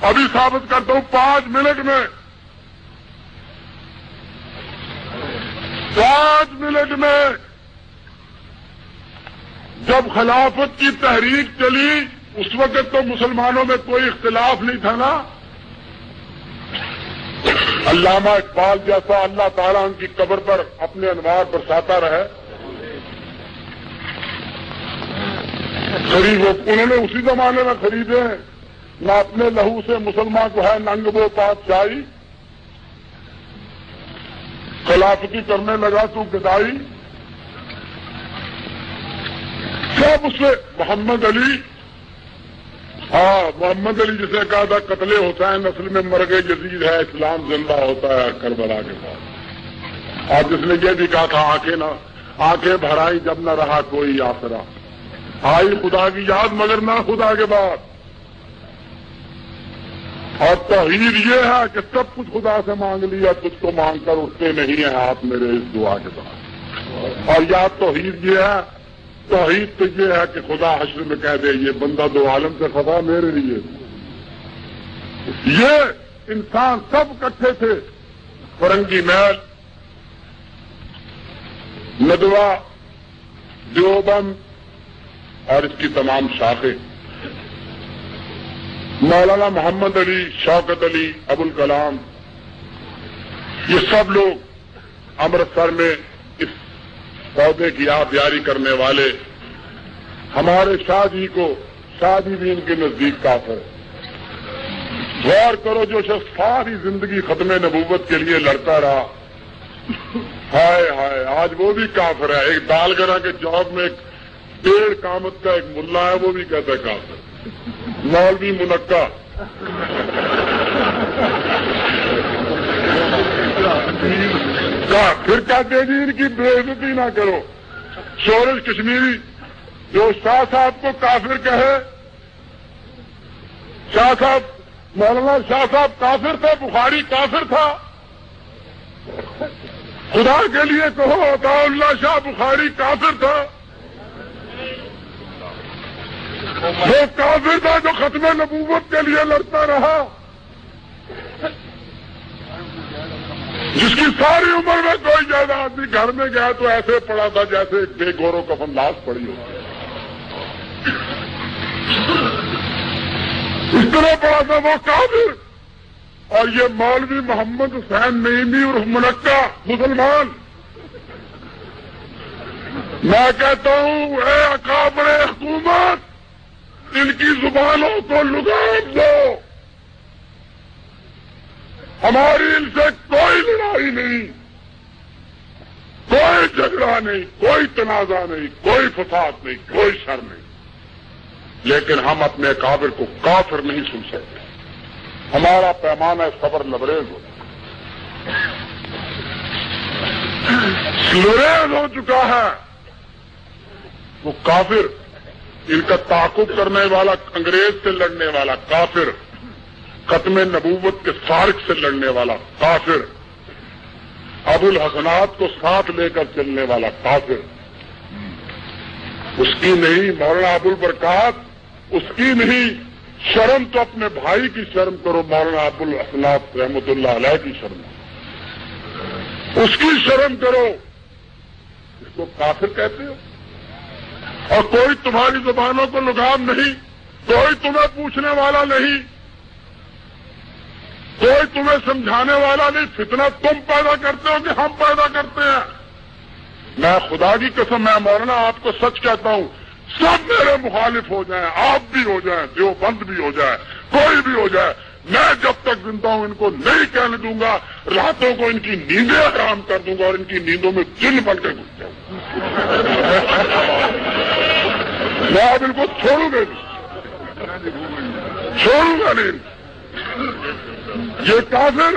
ابھی ثابت کرتا ہوں 5 منٹ میں، 5 منٹ میں جب خلافت کی تحریک چلی اس وقت تو مسلمانوں میں کوئی اختلاف نہیں تھا نا. علامہ اقبال جیسا اللہ تعالیٰ ان کی قبر پر اپنے انوار برساتا رہے. انہوں نے اسی زمانے میں خریدے ہیں، نہ اپنے لہو سے مسلمان کو ہے ننگ وہ پادشاہی، خلافتی کرنے لگا تو گدائی. سب اس سے محمد علی، محمد علی جسے کہا تھا قتل حسین اصل میں مرگ یزید ہے، اسلام زندہ ہوتا ہے کربلا کے بعد. اور جس نے یہ بھی کہا تھا آنکھیں بھرائی جب نہ رہا کوئی آسرا، آئی خدا کی یاد مگر نہ خدا کے بعد. اور توحید یہ ہے کہ سب کچھ خدا سے مانگ لیا، تجھ کو مانگ کر اٹھتے نہیں ہیں ہاتھ میرے اس دعا کے بعد. اور یا توحید یہ ہے، توحید تو یہ ہے کہ خدا حشر میں کہہ دے یہ بندہ دو عالم سے خطا میرے لیے. یہ انسان سب اکٹھے تھے، فرنگی محل، ندوہ، دیوبند اور اس کی تمام شاخیں، مولانا محمد علی، شوکت علی، ابوالکلام، یہ سب لوگ امرتسر میں اس پودے کی آبیاری کرنے والے. ہمارے شاہ جی بھی ان کے نزدیک کافر ہے. غور کرو، جو شخص ساری زندگی ختم نبوت کے لیے لڑتا رہا، ہائے ہائے آج وہ بھی کافر ہے. ایک دال گرا کے چوک میں ایک 1.5 قامت کا ایک ملا ہے، وہ بھی کہتا ہے کافر. مولوی منقع، پھر کہتے ہیں جی ان کی بے عزتی نہ کرو. شورش کشمیری جو شاہ صاحب کو کافر کہے، شاہ صاحب مولانا شاہ صاحب کافر تھے، بخاری کافر تھا. خدا کے لیے کہو عطا اللہ شاہ بخاری کافر تھا. وہ کافر تھا جو ختم نبوت کے لیے لڑتا رہا، جس کی ساری عمر میں کوئی زیادہ آدمی گھر میں گیا تو ایسے پڑا تھا جیسے ایک بے گورو کفن لاش پڑی ہو. اتنا بڑا تھا وہ کافر، اور یہ مولوی محمد حسین نعیمی اور منقع مسلمان. میں کہتا ہوں اے اکابر حکومت، ان کی زبانوں کو لگام دو. ہماری ان سے کوئی لڑائی نہیں، کوئی جھگڑا نہیں، کوئی تنازع نہیں، کوئی فساد نہیں، کوئی شر نہیں، لیکن ہم اپنے اکابر کو کافر نہیں سن سکتے. ہمارا پیمانہ صبر لبریز ہو چکا ہے. وہ کافر، ان کا تعاقب کرنے والا، انگریز سے لڑنے والا کافر، ختم نبوت کے فارق سے لڑنے والا کافر، ابو الحسنات کو ساتھ لے کر چلنے والا کافر، اس کی نہیں مولانا ابو البرکات، اس کی نہیں. شرم تو اپنے بھائی کی شرم کرو، مولانا ابو الحسنات رحمۃ اللہ علیہ کی شرم، اس کی شرم کرو. اس کو کافر کہتے ہو، اور کوئی تمہاری زبانوں کو لگام نہیں، کوئی تمہیں پوچھنے والا نہیں، کوئی تمہیں سمجھانے والا نہیں. فتنہ تم پیدا کرتے ہو کہ ہم پیدا کرتے ہیں؟ میں خدا کی قسم، میں مولانا آپ کو سچ کہتا ہوں، سب میرے مخالف ہو جائیں، آپ بھی ہو جائیں، دیوبند بھی ہو جائے، کوئی بھی ہو جائے، میں جب تک زندہ ہوں ان کو نہیں کہنے دوں گا. راتوں کو ان کی نیندیں حرام کر دوں گا اور ان کی نیندوں میں جن بن کے گھس جاؤں گا. میں اب ان کو چھوڑوں گا نہیں. یہ کافر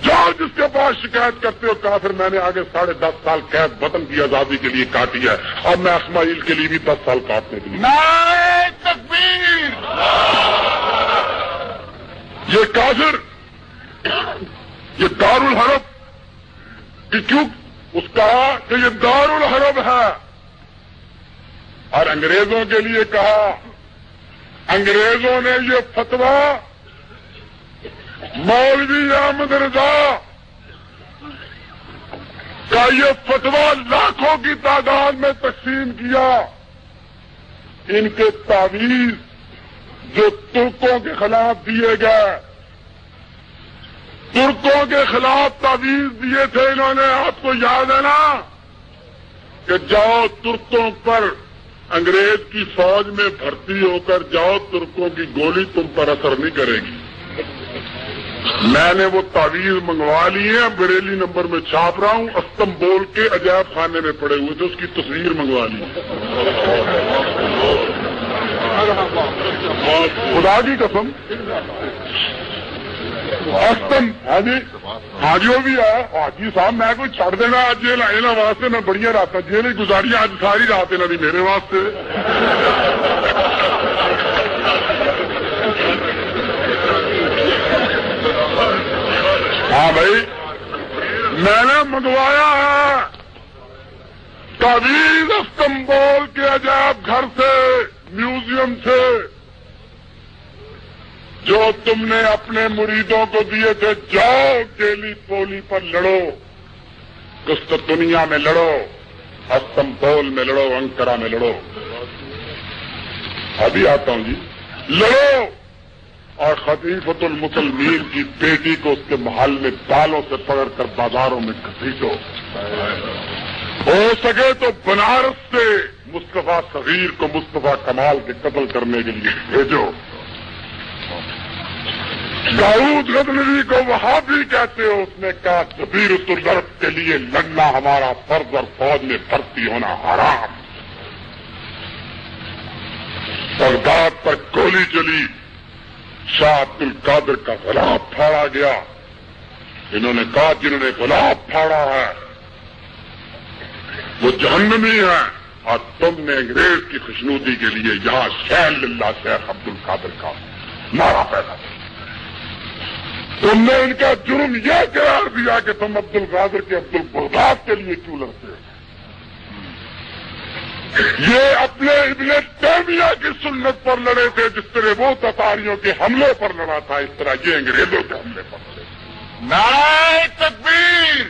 جاؤ، جس کے پاس شکایت کرتے ہو کافر. میں نے آگے 10.5 سال قید وطن کی آزادی کے لیے کاٹی ہے، اور میں اسماعیل کے لیے بھی 10 سال کاٹنے کے لیے. نعرہ تکبیر! یہ کافر، یہ دار الحرب کہ کیوں اس کہا کہ یہ دار الحرب ہے، اور انگریزوں کے لیے کہا. انگریزوں نے یہ فتویٰ مولوی احمد رضا کا یہ فتویٰ لاکھوں کی تعداد میں تقسیم کیا. ان کے تعویذ جو ترکوں کے خلاف دیے گئے، ترکوں کے خلاف تعویذ دیے تھے انہوں نے، آپ کو یاد ہے نا، کہ جاؤ ترکوں پر، انگریز کی فوج میں بھرتی ہو کر جاؤ، ترکوں کی گولی تم پر اثر نہیں کرے گی. میں نے وہ تعویذ منگوا لی ہیں، بریلی نمبر میں چھاپ رہا ہوں، استنبول کے عجائب خانے میں پڑے ہوئے تھے، اس کی تصویر منگوا لی. خدا کی قسم، حاجیوں بھی ہے. حاجی صاحب میں کوئی چھڑ دینا آج جیل آئے نا واسطے، میں بڑھیا رات جیل ہی گزاری آج ساری رات نہ میرے واسطے. ہاں بھائی، میں نے منگوایا ہے تعویذ استنبول کے عجائب گھر سے، میوزیم سے، جو تم نے اپنے مریدوں کو دیے تھے. جاؤ گیلی پولی پر لڑو، قسطنطنیہ میں لڑو، استنبول میں لڑو، انقرہ میں لڑو. ابھی آتا ہوں جی. لڑو، اور خلیفۃ المسلمین کی بیٹی کو اس کے محل میں بالوں سے پکڑ کر بازاروں میں گھسیٹو. ہو سکے تو بنارس سے مصطفیٰ صغیر کو مصطفیٰ کمال کے قتل کرنے کے لیے بھیجو. داؤد غزنوی کو وہابی کہتے ہو، اس نے کہا جبیرۃ العرب کے لیے لڑنا ہمارا فرض اور فوج میں بھرتی ہونا حرام. بغداد پر گولی چلی، شاہ عبد القادر کا غلاف پھاڑا گیا. انہوں نے کہا جنہوں نے غلاف پھاڑا ہے وہ جہنمی ہے، اور تم نے انگریز کی خوشنودی کے لیے یہاں شیخ للہ شیخ عبد القادر کا نعرہ پیدا کیا. تم نے ان کا جرم یہ قرار دیا کہ تم عبد القادر کے عبد البغداد کے لیے کیوں لڑتے ہو. یہ اپنے ابن تیمیہ کی سنت پر لڑے تھے، جس طرح وہ تتاریوں کے حملے پر لڑا تھا، اس طرح یہ انگریزوں کے حملے پر لڑے. نعرہ تکبیر!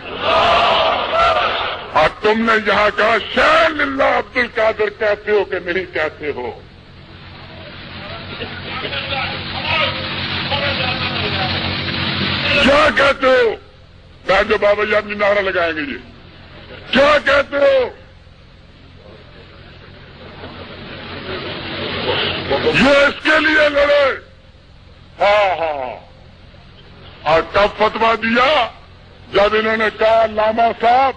اور تم نے یہاں کہا شیخ للہ عبد القادر کہتے ہو کہ نہیں کہتے ہو. کہتے ہو؟ بیٹھ جو بابا جی اپنی نعرہ لگائیں گے. یہ کیا کہتے ہو؟ یہ اس کے لیے لڑے. ہاں. اور کب فتویٰ دیا؟ جب انہوں نے کہا علامہ صاحب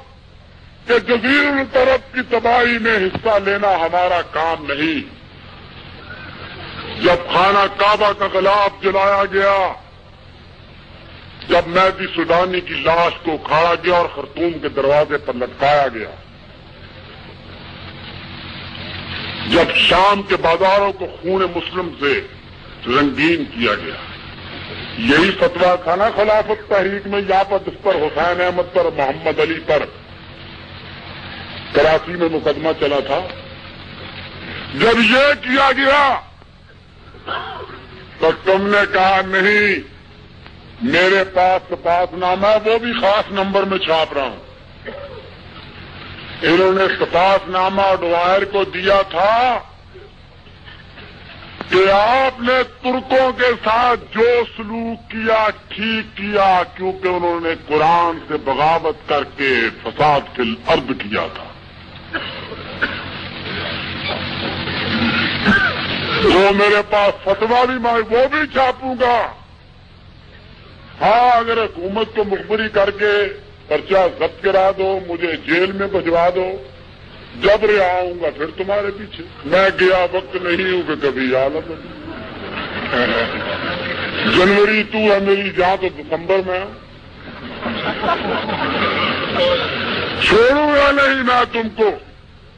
کہ جزیرہ العرب کی تباہی میں حصہ لینا ہمارا کام نہیں. جب خانہ کعبہ کا غلاف جلایا گیا، جب مہدی سودانی کی لاش کو اکھاڑا گیا اور خرطوم کے دروازے پر لٹکایا گیا، جب شام کے بازاروں کو خون مسلم سے رنگین کیا گیا، یہی فتویٰ تھا نا خلافت تحریک میں. یہاں پر جس پر حسین احمد پر محمد علی پر کراچی میں مقدمہ چلا تھا، جب یہ کیا گیا تو تم نے کہا نہیں، میرے پاس سپاس نامہ ہے، وہ بھی خاص نمبر میں چھاپ رہا ہوں. انہوں نے سپاس نامہ اڈوائر کو دیا تھا کہ آپ نے ترکوں کے ساتھ جو سلوک کیا ٹھیک کیا، کیونکہ انہوں نے قرآن سے بغاوت کر کے فساد فی الارض کیا تھا. وہ میرے پاس فتویٰ بھی وہ بھی چھاپوں گا. ہاں، اگر حکومت کو مخبری کر کے پرچہ ضبط کرا دو، مجھے جیل میں بھجوا دو، جب رہا آؤں گا پھر تمہارے پیچھے. میں گیا وقت نہیں ہوں کہ کبھی عالم جنوری تو ہے میری جہاں تو دسمبر میں ہوں. چھوڑوں گا نہیں میں تم کو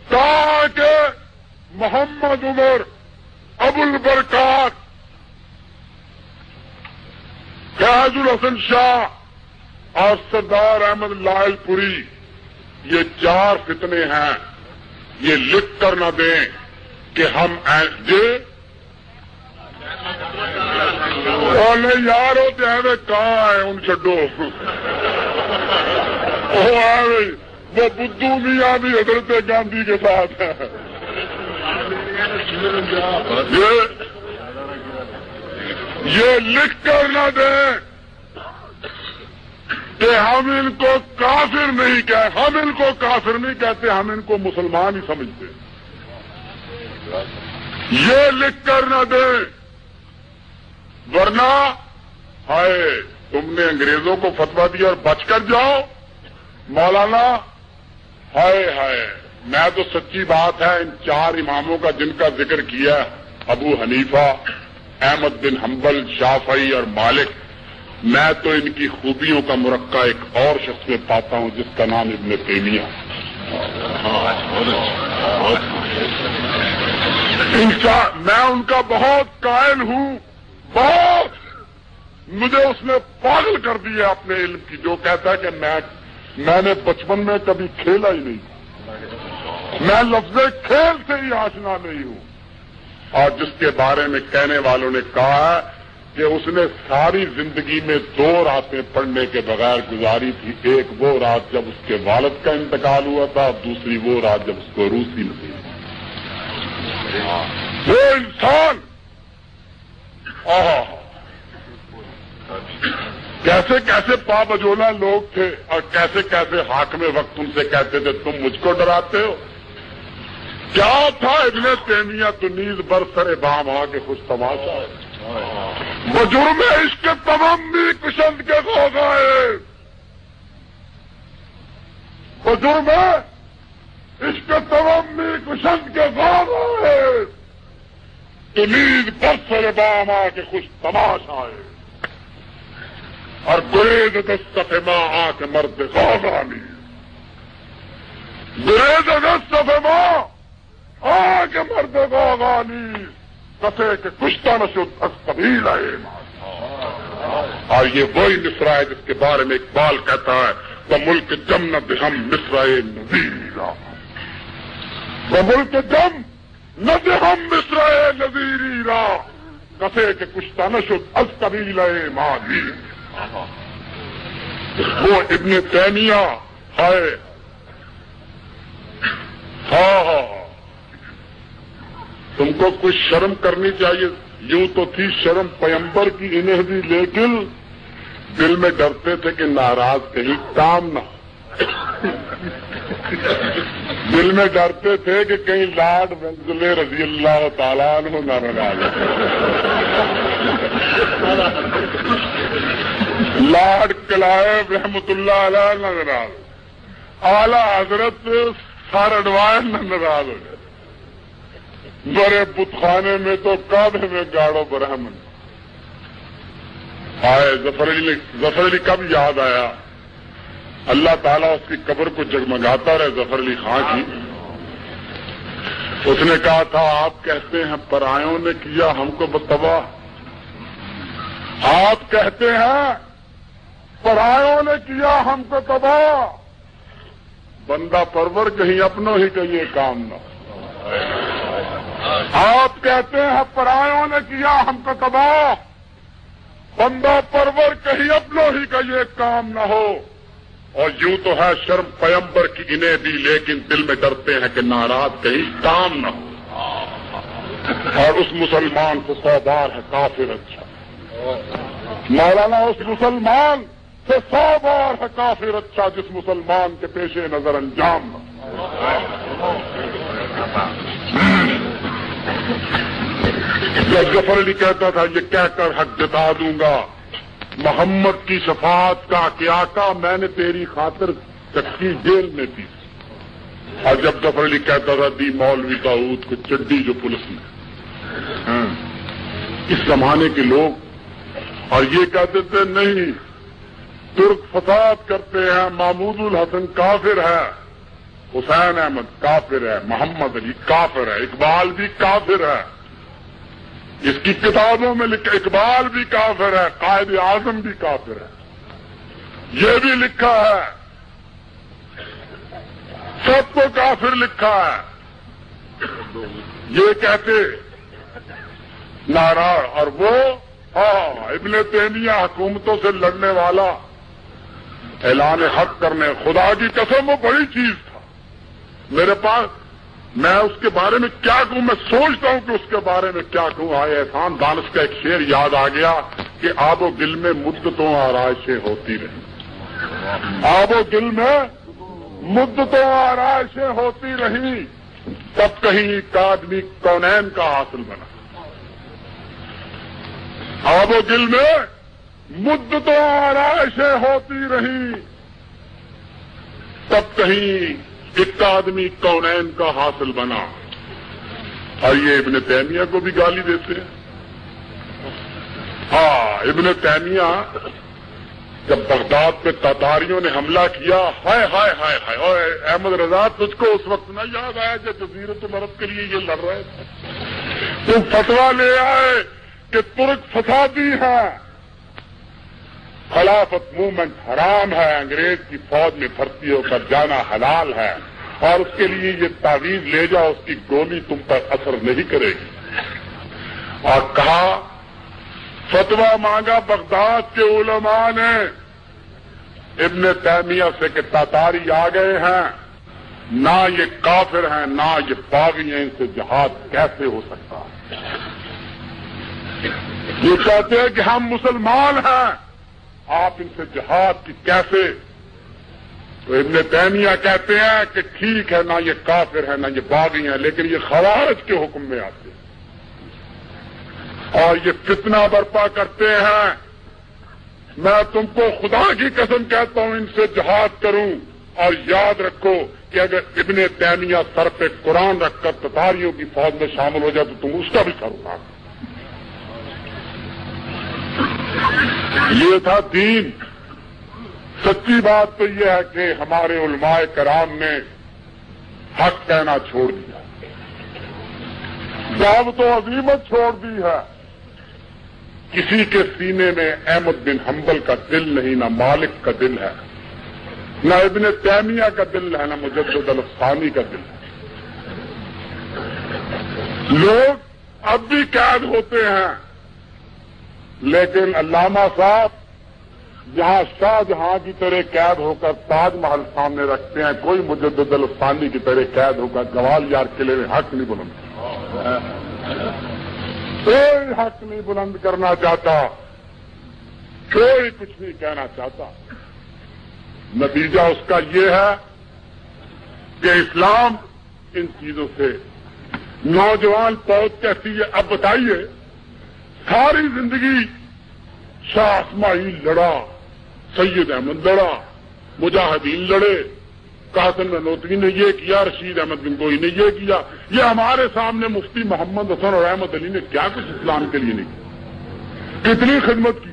تاکہ محمد عمر، ابو البرکات، فیاض الحسن شاہ اور سردار احمد لائل پوری، یہ 4 فتنے ہیں، یہ لکھ کر نہ دیں کہ ہم نہیں یار ہوتے ہیں کہاں ہیں ان چھڈو. وہ بدھو میاں بھی حضرت گاندھی کے ساتھ ہیں. یہ لکھ کر نہ دیں کہ ہم ان کو کافر نہیں کہتے، ہم ان کو کافر نہیں کہتے، ہم ان کو مسلمان ہی سمجھتے. یہ لکھ کر نہ دیں، ورنہ ہائے تم نے انگریزوں کو فتویٰ دیا اور بچ کر جاؤ. مولانا ہائے میں تو سچی بات ہے ان 4 اماموں کا جن کا ذکر کیا، ابو حنیفہ، احمد بن حنبل، شافعی اور مالک، میں تو ان کی خوبیوں کا مرقع ایک اور شخص میں پاتا ہوں جس کا نام ابن تیمیہ. میں ان کا بہت قائل ہوں، بہت. مجھے اس نے پاگل کر دیا اپنے علم کی، جو کہتا ہے کہ میں نے بچپن میں کبھی کھیلا ہی نہیں، میں لفظ کھیل سے ہی آشنا نہیں ہوں. اور جس کے بارے میں کہنے والوں نے کہا ہے کہ اس نے ساری زندگی میں 2 راتیں پڑھنے کے بغیر گزاری تھی. ایک وہ رات جب اس کے والد کا انتقال ہوا تھا، اور دوسری وہ رات جب اس کو روسی نصیب. وہ انسان کیسے کیسے پابجولا لوگ تھے، اور کیسے کیسے حاکم وقت ان سے کہتے تھے تم مجھ کو ڈراتے ہو. کیا تھا ابن تیمیہ تو نیز برسر بام آ کے خوش تماشا. بجرم عشق تمامی کشند کے غوغائے، بجرم عشق تمامی کشند کے غوغائے، تو نیز برسر بام آ کے خوش تماشا ہے. اور گریز دست ماں آ کے مرد غوغانی، گریز دست ماں آ کے مرد غوغانی، کسے کے کشتہ نشد از قبیل ایمان. اور یہ وہی مصرع ہے جس کے بارے میں اقبال کہتا ہے وہ ملک جم نہ بہم مصرع نذیرا، وہ ملک جم نہ بہم مصرع نذیرا، کسے کے کشتہ نشد از قبیل ایمان. وہ ابن تیمیہ ہے. تم کو کچھ شرم کرنی چاہیے. یوں تو تھی شرم پیمبر کی انہیں بھی، لیکن دل میں ڈرتے تھے کہ ناراض کہیں کام نہ ہو، دل میں ڈرتے تھے کہ کہیں لاڈ منزل رضی اللہ تعالیٰ عنہ نہ ناراض لاڈ کلائب رحمت اللہ علیہ نہ ناراض، اعلی حضرت سارڈوائر نہ ناراض ہو جائے، بڑے بت خانے میں تو کعبے میں گاڑو برہمن آئے۔ ظفر علی کب یاد آیا؟ اللہ تعالیٰ اس کی قبر کو جگمگاتا رہے ظفر علی خان کی۔ اس نے کہا تھا آپ کہتے ہیں پرایوں نے کیا ہم کو تباہ، آپ کہتے ہیں پرایوں نے کیا ہم کو تباہ، بندہ پرور کہیں اپنوں ہی کا یہ کام نہ ہو۔ آپ کہتے ہیں پرایوں نے کیا ہم کو تباہ، بندہ پرور کہیں اپنوں ہی کا یہ کام نہ ہو۔ اور یوں تو ہے شرم پیمبر کی انہیں بھی، لیکن دل میں ڈرتے ہیں کہ ناراض کہیں کام نہ ہو۔ اور اس مسلمان کو 100 بار ہے کافر اچھا، مولانا اس مسلمان سے 100 بار ہے کافر اچھا جس مسلمان کے پیش نظر انجام نہ ہو۔ جب ظفر علی کہتا تھا یہ کہہ کر حق جتا دوں گا محمد کی شفاعت کا کہ آقا میں نے تیری خاطر چکی جیل میں دی، اور جب ظفر علی کہتا تھا دی مولوی داؤد کو چڈی جو پولیس نے، اس زمانے کے لوگ اور یہ کہتے تھے نہیں ترک فساد کرتے ہیں، محمود الحسن کافر ہے، حسین احمد کافر ہے، محمد علی کافر ہے، اقبال بھی کافر ہے، اس کی کتابوں میں لکھا اقبال بھی کافر ہے، قائد اعظم بھی کافر ہے، یہ بھی لکھا ہے، سب کو کافر لکھا ہے، یہ کہتے ناراض۔ اور وہ ابن تیمیہ حکومتوں سے لڑنے والا، اعلان حق کرنے، خدا کی قسم وہ بڑی چیز تھا میرے پاس، میں اس کے بارے میں کیا کہوں، میں سوچتا ہوں کہ اس کے بارے میں کیا کہوں۔ آئے احسان دانش کا ایک شعر یاد آ گیا کہ آب و گل میں مدتوں آرائشیں ہوتی رہی، آب و گل میں مدتوں آرائشیں ہوتی رہی، تب کہیں ایک آدمی کونین کا حاصل بنا، آب و گل میں مدتوں آرائشیں ہوتی رہی، تب کہیں ایک آدمی کونین کا حاصل بنا۔ اور یہ ابن تیمیہ کو بھی گالی دیتے ہیں۔ ابن تیمیہ جب بغداد پہ تاتاریوں نے حملہ کیا، ہائے ہائے ہائے ہائے، اور احمد رضا تجھ کو اس وقت نہ یاد آیا جب جزیرۃ العرب کے لیے یہ لڑ رہے تھے، تم فتویٰ لے آئے کہ ترک فسادی ہیں، خلافت موومنٹ حرام ہے، انگریز کی فوج میں بھرتی ہو کر جانا حلال ہے، اور اس کے لیے یہ تعویذ لے جاؤ، اس کی گولی تم پر اثر نہیں کرے گی۔ اور کہا فتویٰ مانگا بغداد کے علماء نے ابن تیمیہ سے کہ تاتاری آ گئے ہیں، نہ یہ کافر ہیں نہ یہ باغی ہیں، ان سے جہاد کیسے ہو سکتا ہے؟ یہ کہتے ہیں کہ ہم مسلمان ہیں، آپ ان سے جہاد کی کیسے؟ تو ابن تیمیہ کہتے ہیں کہ ٹھیک ہے، نہ یہ کافر ہے نہ یہ باغی ہیں، لیکن یہ خوارج کے حکم میں آتے ہیں اور یہ فتنہ برپا کرتے ہیں۔ میں تم کو خدا کی قسم کہتا ہوں ان سے جہاد کروں، اور یاد رکھو کہ اگر ابن تیمیہ سر پہ قرآن رکھ کر تتاریوں کی فوج میں شامل ہو جائے تو تم اس کا بھی سر اٹھا۔ یہ تھا دین۔ سچی بات تو یہ ہے کہ ہمارے علماء کرام نے حق کہنا چھوڑ دیا، دعوت و عزیمت چھوڑ دی ہے۔ کسی کے سینے میں احمد بن حنبل کا دل نہیں، نہ مالک کا دل ہے، نہ ابن تیمیہ کا دل ہے، نہ مجدد الثانی کا دل ہے۔ لوگ اب بھی قید ہوتے ہیں، لیکن علامہ صاحب جہاں شاہ جہاں کی طرح قید ہو کر تاج محل سامنے رکھتے ہیں، کوئی مجدد الثانی کی طرح قید ہو کر گوالیار قلعے میں حق نہیں بلند کوئی حق نہیں بلند کرنا چاہتا۔ کوئی کچھ نہیں کہنا چاہتا. نتیجہ اس کا یہ ہے کہ اسلام ان چیزوں سے نوجوان پود کہتی ہے. اب بتائیے ساری زندگی شاہ اسماعیل لڑا, سید احمد لڑا, مجاہدین لڑے, قاسم نانوتوی نے یہ کیا, رشید احمد گنگوئی نے یہ کیا. یہ ہمارے سامنے مفتی محمد حسن اور احمد علی نے کیا کچھ اسلام کے لیے نہیں کیا, کتنی خدمت کی.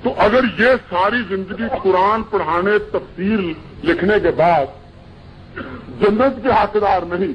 تو اگر یہ ساری زندگی قرآن پڑھانے, تفسیر لکھنے کے بعد جنت کے حقدار نہیں